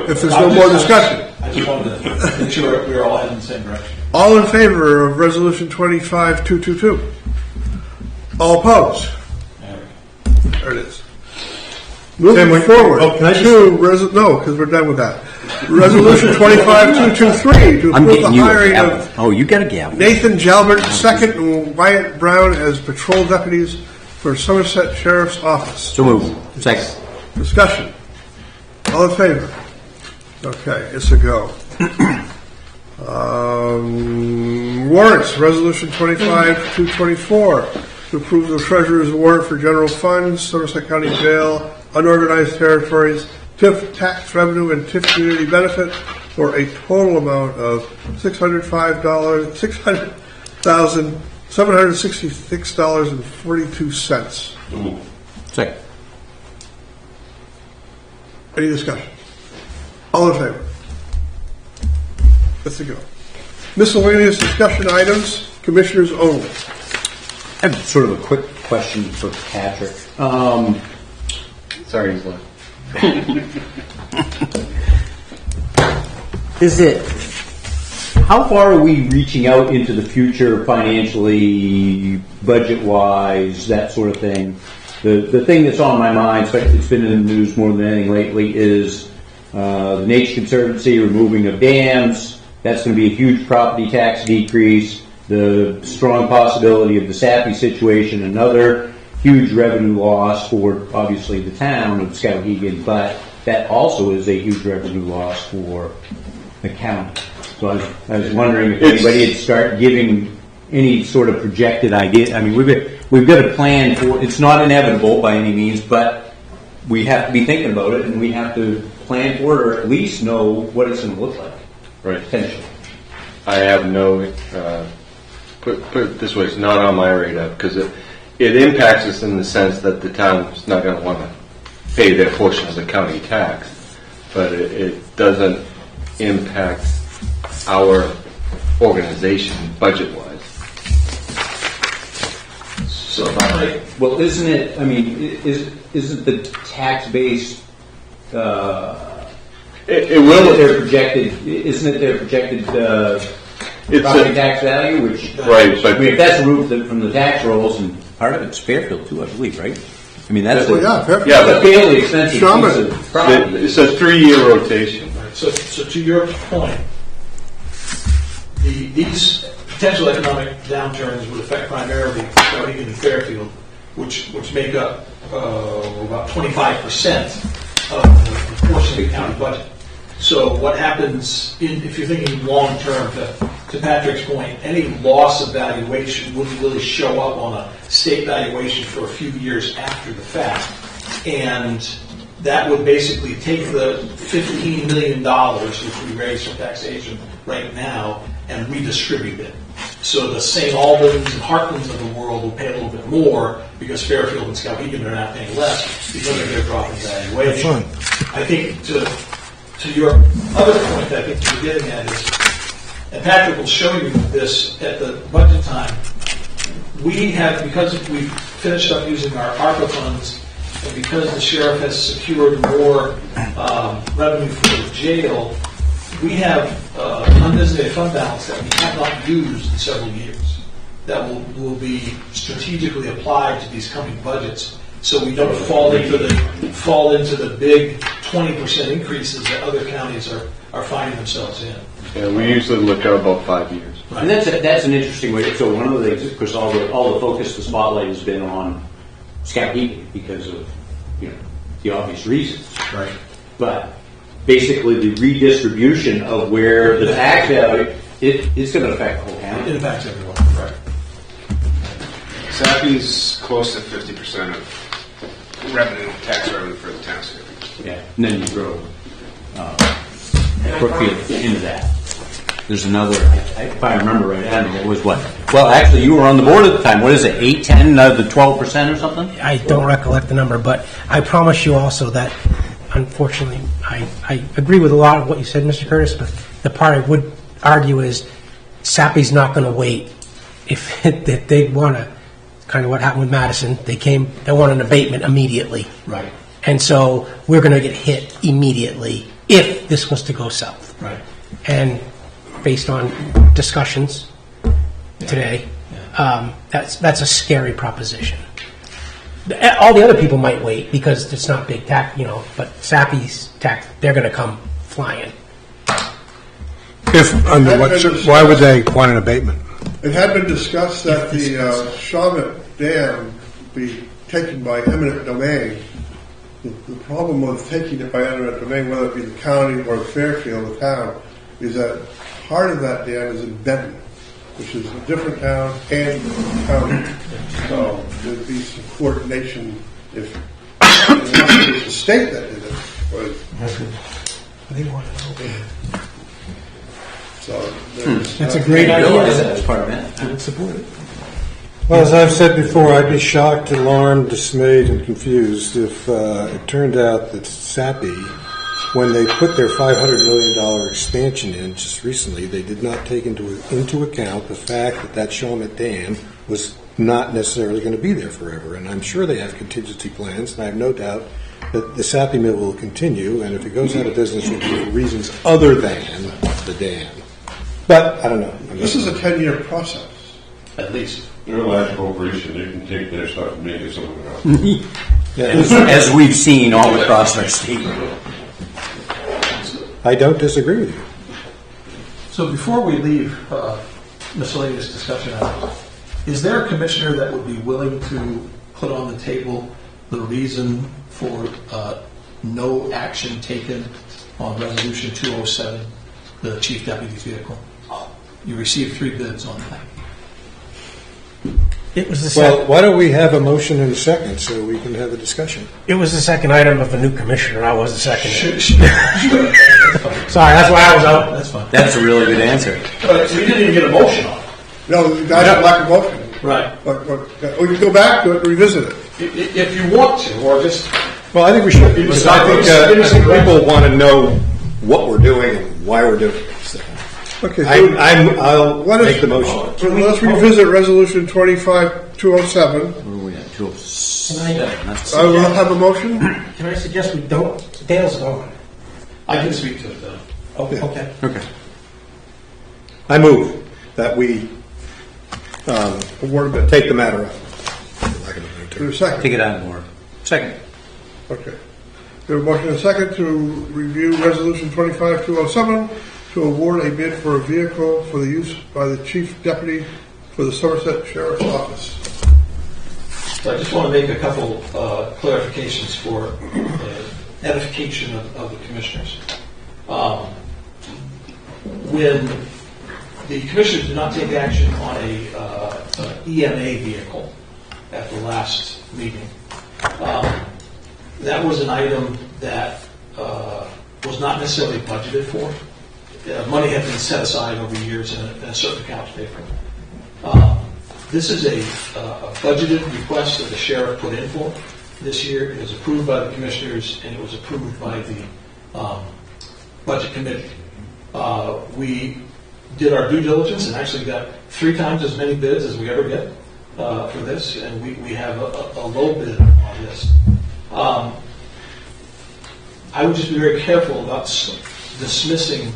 If there's no I'm more just- discussion. I just wanted to make sure we're all heading in the same direction. All in favor of Resolution 25-222? All opposed? There it is. Moving forward can I just- to no, because we're done with that. Resolution 25-223 to I'm approve the getting you a hiring gavel. of Oh, you got a gavel. Nathan Jalbert II and Wyatt Brown as patrol deputies for Somerset Sheriff's Office. So move. Second. Discussion. All in favor? Okay, it's a go. Warrants, Resolution 25-224 to approve the treasurer's warrant for general funds, Somerset County Jail, unorganized territories, TIF tax revenue and TIF community benefit for a total amount of $600,766.42. Second. Any discussion? All in favor? Let's go. Miscellaneous discussion items, commissioners only. I have sort of a quick question for Patrick. Sorry, he's left. How far are we reaching out into the future financially, budget-wise, that sort of thing? The thing that's on my mind, it's been in the news more than anything lately, is the Nature Conservancy removing of dams. That's going to be a huge property tax decrease. The strong possibility of the Sappy situation, another huge revenue loss for, obviously, the town of Skowhegan, but that also is a huge revenue loss for the county. So I was wondering if anybody had started giving any sort of projected idea. I mean, we've got a plan for. It's not inevitable by any means, but we have to be thinking about it, and we have to plan for it, or at least know what it's going to look like. Right. Potentially. I have no, put it this way, it's not on my radar because it impacts us in the sense that the town's not going to want to pay their portion of the county tax, but it doesn't impact our organization budget-wise. So, well, isn't it? I mean, isn't the tax base? It will. Isn't it their projected property tax value? Which right, but I mean, if that's removed from the tax rolls, and part of it's Fairfield too, I believe, right? I mean, that's Fairfield. a fairly expensive piece of property. It's a 3-year rotation. So to your point, these potential economic downturns would affect primarily Skowhegan and Fairfield, which make up about 25% of the portion of the county budget. So what happens if you're thinking long term? To Patrick's point, any loss of valuation wouldn't really show up on a state valuation for a few years after the fact, and that would basically take the $15 million which we raise from taxation right now and redistribute it. So the St. Albans and Heartlands of the world will pay a little bit more because Fairfield and Skowhegan are now paying less because of their drop in valuation. I think to your other point that I think you're getting at is, and Patrick will show you this at the budget time, we have, because we've finished up using our ARPA funds, and because the sheriff has secured more revenue for the jail, we have undesignated fund balance that we have not used in several years that will be strategically applied to these coming budgets, so we don't fall into the big 20% increases that other counties are finding themselves in. Yeah, we usually look at about 5 years. And that's an interesting way. So one of the things, of course, all the focus, the spotlight has been on Scapini because of the obvious reasons. Right. But basically, the redistribution of where the tax value, it's going to affect the whole county. It affects everyone. Right. Sappy's close to 50% of revenue, tax revenue for the town of Sappy. Yeah, and then you grow Brookfield into that. There's another, if I remember right, I don't know, it was what? Well, actually, you were on the board at the time. What is it, 8, 10, the 12% or something? I don't recollect the number, but I promise you also that, unfortunately, I agree with a lot of what you said, Mr. Curtis, but the part I would argue is Sappy's not going to wait. If they want to, kind of what happened with Madison, they want an abatement immediately. Right. And so we're going to get hit immediately if this was to go south. Right. And based on discussions today, that's a scary proposition. All the other people might wait because it's not big tax, but Sappy's tax, they're going to come flying. Why would they want an abatement? It had been discussed that the Shawmut Dam be taken by eminent domain. The problem with taking it by eminent domain, whether it be the county or Fairfield, the town, is that part of that dam is in Benton, which is a different town and county. So there'd be some coordination if it was the state that did it. But they want to so that's a great idea. That's part of it. I would support it. Well, as I've said before, I'd be shocked, alarmed, dismayed, and confused if it turned out that Sappy, when they put their $500 million expansion in just recently, they did not take into account the fact that Shawmut Dam was not necessarily going to be there forever. And I'm sure they have contingency plans, and I have no doubt that the Sappy mill will continue, and if it goes out of business, it will be for reasons other than the dam. But I don't know. This is a 10-year process. At least. They're a large corporation. They can take their stuff and make it somewhere else. As we've seen all across our state. I don't disagree with you. So before we leave miscellaneous discussion out, is there a commissioner that would be willing to put on the table the reason for no action taken on Resolution 207, the Chief Deputy's vehicle? You received 3 bids on that. It was the second. Why don't we have a motion in a second so we can have a discussion? It was the second item of a new commissioner. I was the second. Sure. Sorry, that's why I was out. That's fine. That's a really good answer. So you didn't even get a motion on it. No, the guys have lack of motion. Right. But we can go back to it and revisit it. If you want to, or just... Well, I think we should. You Because I think people want to know what we're doing and why we're doing it. So Okay, I'll make the motion. So let's revisit Resolution 25207. Where are we at? 207. I will have a motion. Can I suggest we don't? Dale's gone. I can speak to it, though. Okay. Okay. I move that we take the matter up. To a second. Take it out of order. Second. Okay. We have a motion and a second to review Resolution 25207 to award a bid for a vehicle for the use by the Chief Deputy for the Somerset Sheriff's Office. So I just want to make a couple clarifications for edification of the commissioners. When the commissioners did not take action on an EMA vehicle at the last meeting, that was an item that was not necessarily budgeted for. Money had been set aside over years in a certain account to pay for. This is a budgeted request that the sheriff put in for this year. It was approved by the commissioners and it was approved by the budget committee. We did our due diligence and actually got 3 times as many bids as we ever get for this, and we have a low bid on this. I would just be very careful about dismissing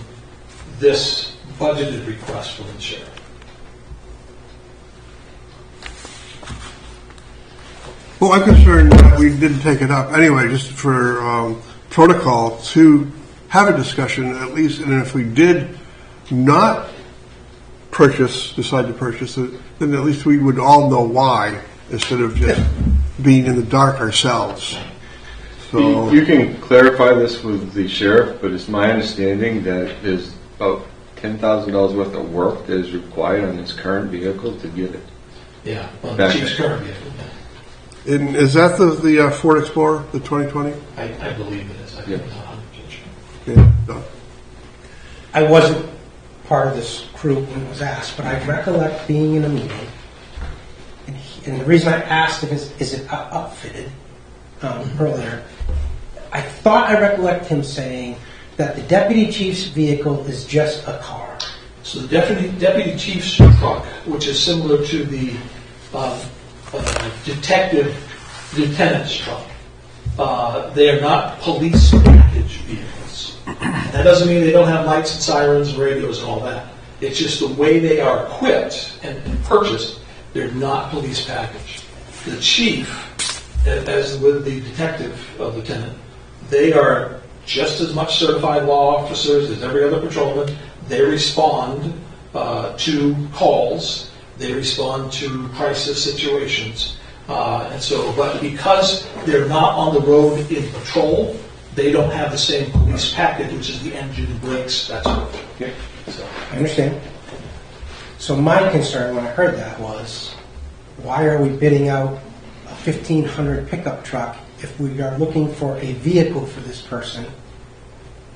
this budgeted request from the sheriff. Well, I'm concerned that we didn't take it up. Anyway, just for protocol to have a discussion at least, and if we did not decide to purchase it, then at least we would all know why, instead of just being in the dark ourselves. So You can clarify this with the sheriff, but it's my understanding that there's about $10,000 worth of work that is required on this current vehicle to get it. Yeah, well, the Back chief's then. current vehicle. and is that the Ford Explorer, the 2020? I believe it is. I think it's 100% sure. Yeah. No. I wasn't part of this crew when it was asked, but I recollect being in a meeting, and the reason I asked him is it upfitted earlier. I thought I recollect him saying that the deputy chief's vehicle is just a car. So the deputy chief's truck, which is similar to the lieutenant's truck, they are not police package vehicles. That doesn't mean they don't have lights and sirens and radios and all that. It's just the way they are equipped and purchased, they're not police package. The chief, as with the detective lieutenant, they are just as much certified law officers as every other patrolman. They respond to calls. They respond to crisis situations. But because they're not on the road in patrol, they don't have the same police package, which is the engine, brakes, that sort of thing. Okay. So I understand. So my concern when I heard that was, why are we bidding out a 1,500 pickup truck if we are looking for a vehicle for this person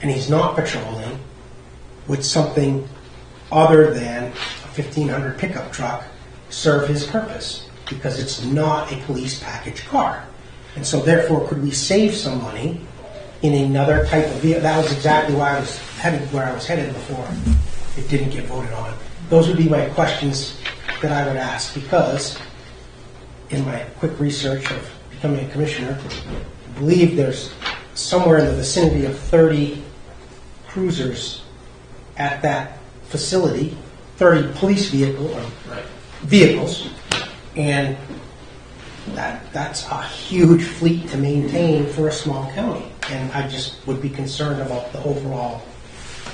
and he's not patrolling with something other than a 1,500 pickup truck serve his purpose? Because it's not a police package car. And so therefore, could we save some money in another type of vehicle? That was exactly why I was where I was headed before it didn't get voted on. Those would be my questions that I would ask, because in my quick research of becoming a commissioner, I believe there's somewhere in the vicinity of 30 cruisers at that facility, 30 police vehicles, and that's a huge fleet to maintain for a small county. And I just would be concerned about the overall.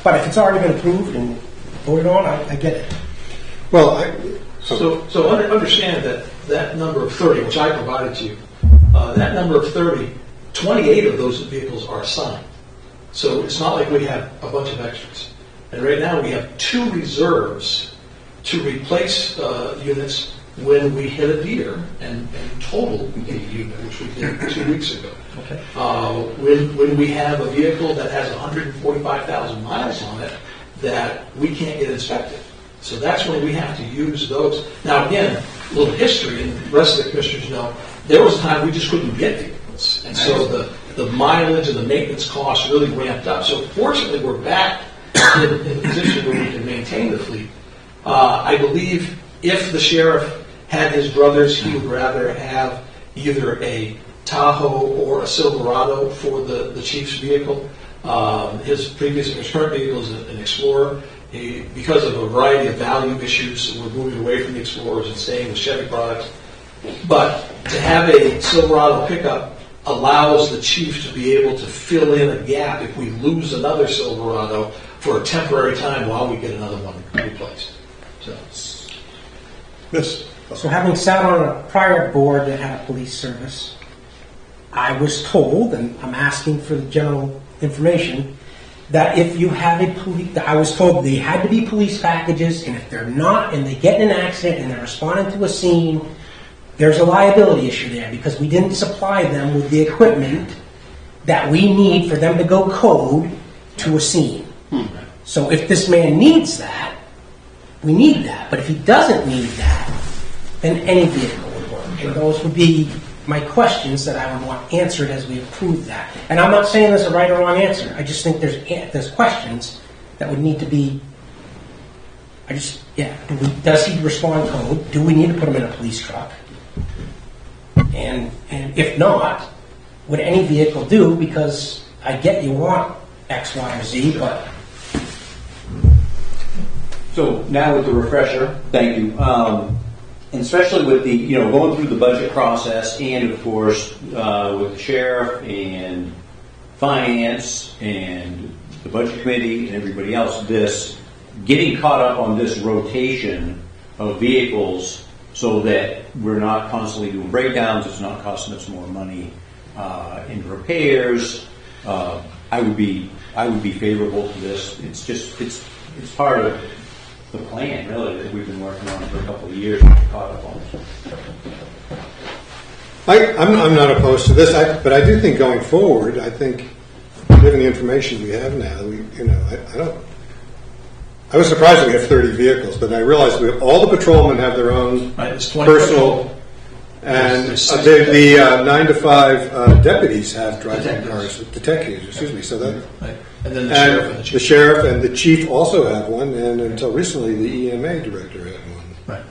But if it's already been approved and voted on, I get it. Well, Understand that number of 30, which I provided to you, that number of 30, 28 of those vehicles are assigned. So it's not like we have a bunch of extras. And right now we have 2 reserves to replace units when we hit a deer and total a unit, which we did 2 weeks ago. Okay. When we have a vehicle that has 145,000 miles on it that we can't get inspected. So that's when we have to use those. Now again, a little history, and the rest of the commissioners know, there was a time we just couldn't get vehicles. And so the mileage and the maintenance costs really ramped up. So fortunately, we're back in a position where we can maintain the fleet. I believe if the sheriff had his druthers, he would rather have either a Tahoe or a Silverado for the chief's vehicle. His current vehicle is an Explorer. Because of a variety of value issues, we're moving away from the Explorers and staying with Chevy products. But to have a Silverado pickup allows the chief to be able to fill in a gap if we lose another Silverado for a temporary time while we get another one replaced. So having sat on a prior board that had a police service, I was told, and I'm asking for the general information, that if you have I was told they had to be police packages, and if they're not, and they get in an accident and they're responding to a scene, there's a liability issue there because we didn't supply them with the equipment that we need for them to go code to a scene. So if this man needs that, we need that. But if he doesn't need that, then any vehicle would work. And those would be my questions that I would want answered as we approve that. And I'm not saying there's a right or wrong answer. I just think there's questions that would need to be. Does he respond code? Do we need to put him in a police truck? And if not, would any vehicle do? Because I get you want X, Y, or Z, but. So now with the refresher, thank you. And especially with the, going through the budget process and of course with the sheriff and finance and the budget committee and everybody else getting caught up on this rotation of vehicles so that we're not constantly doing breakdowns, it's not costing us more money in repairs. I would be favorable to this. It's part of the plan, really, that we've been working on for a couple of years to get caught up on. I'm not opposed to this, but I do think going forward, I think, given the information we have now, I was surprised we have 30 vehicles, but I realized all the patrolmen have their own personal, and the 9 to 5 deputies have driving cars, detectives, excuse me. So that, and then the sheriff and the chief also have one, and until recently, the EMA director had one. Right.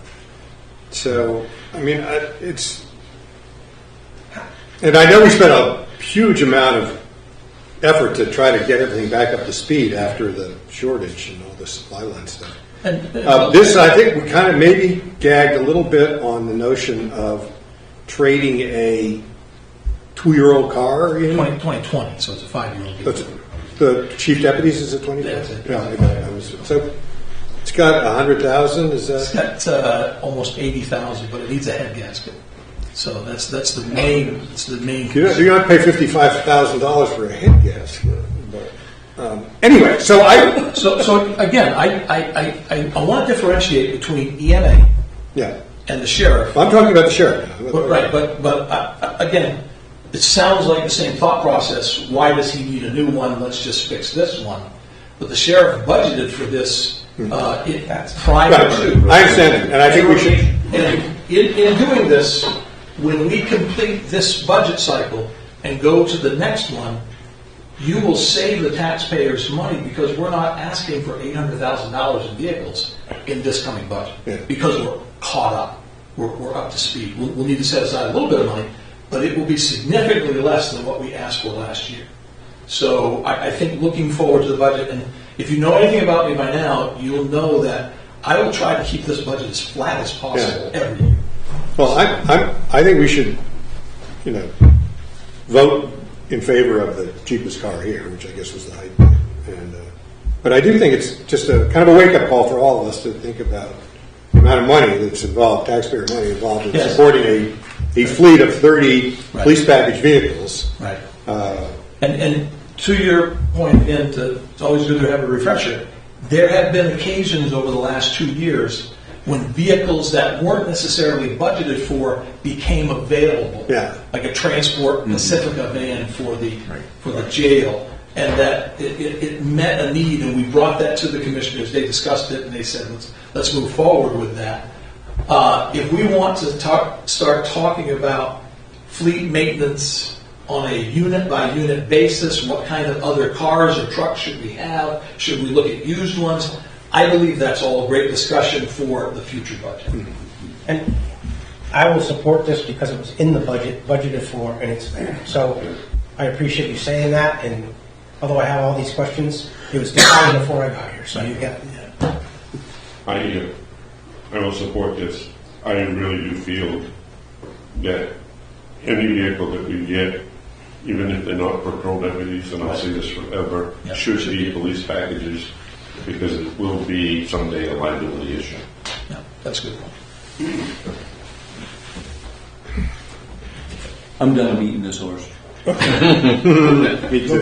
So, I mean, and I know we spent a huge amount of effort to try to get everything back up to speed after the shortage and all the supply line stuff. This, I think, we kind of maybe gagged a little bit on the notion of trading a 2-year-old car in 2020, so it's a 5-year-old. The chief deputies is a 20. So it's got 100,000. Is that? It's got almost 80,000, but it needs a head gasket. So that's the main. It's the main. You're not pay $55,000 for a head gasket. But anyway, so again, I want to differentiate between EMA, and the sheriff. I'm talking about the sheriff. But again, it sounds like the same thought process. Why does he need a new one? Let's just fix this one. But the sheriff budgeted for this prior to. I understand, and I think we should. In doing this, when we complete this budget cycle and go to the next one, you will save the taxpayers money because we're not asking for $800,000 in vehicles in this coming budget because we're caught up. We're up to speed. We'll need to set aside a little bit of money, but it will be significantly less than what we asked for last year. So I think looking forward to the budget, and if you know anything about me by now, you'll know that I will try to keep this budget as flat as possible every year. Well, I think we should, vote in favor of the cheapest car here, which I guess was the height. But I do think it's just a kind of a wake-up call for all of us to think about the amount of money that's involved, taxpayer money involved in supporting a fleet of 30 police package vehicles. Right. And to your point, and it's always good to have a refresher, there have been occasions over the last 2 years when vehicles that weren't necessarily budgeted for became available, like a Transport Pacifica van for the jail, and that it met a need, and we brought that to the commissioners. They discussed it, and they said, let's move forward with that. If we want to start talking about fleet maintenance on a unit-by-unit basis, what kind of other cars or trucks should we have? Should we look at used ones? I believe that's all a great discussion for the future budget. And I will support this because it was in the budget, budgeted for, and it's there. So I appreciate you saying that, and although I have all these questions, it was decided before I got here, so you got it. I will support this. I really do feel that any vehicle that we get, even if they're not patrol deputies, and I'll say this forever, should be police packages, because it will be someday a liability issue. Yeah, that's a good point. I'm done beating this horse. No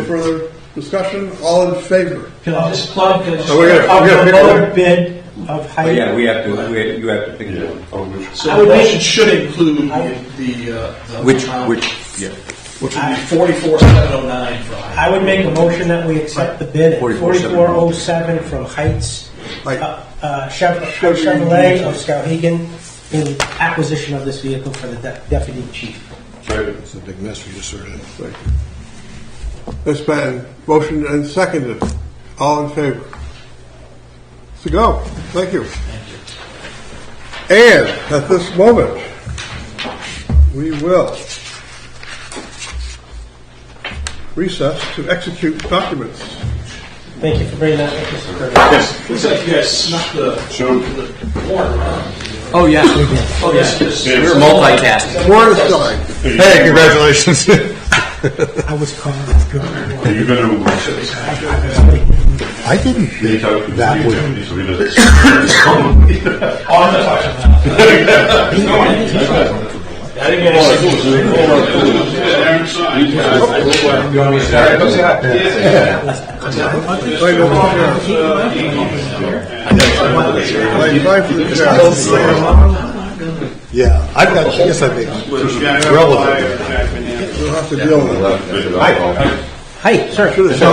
further discussion? All in favor? Can I just plug? Another bid of height. You have to pick it one. So the motion should include Which would be 44,709 for height. I would make a motion that we accept the bid at 4407 from Heights Chevrolet of Skowhegan in the acquisition of this vehicle for the deputy chief. It's a big mess we just sorted out. Thank you. It's been motion and seconded. All in favor? To go. Thank you. And at this moment, we will recess to execute documents. Thank you for bringing that up, Mr. Curtis. Looks like you guys snuck the warrant around. Oh, yeah. Oh, yes. We're multitasking. Warrant is signed. Hey, congratulations. I was called. Are you going to? I didn't think that would. Yeah, I guess I think relevant. We'll have to deal with it. Hi, sir. Let's go.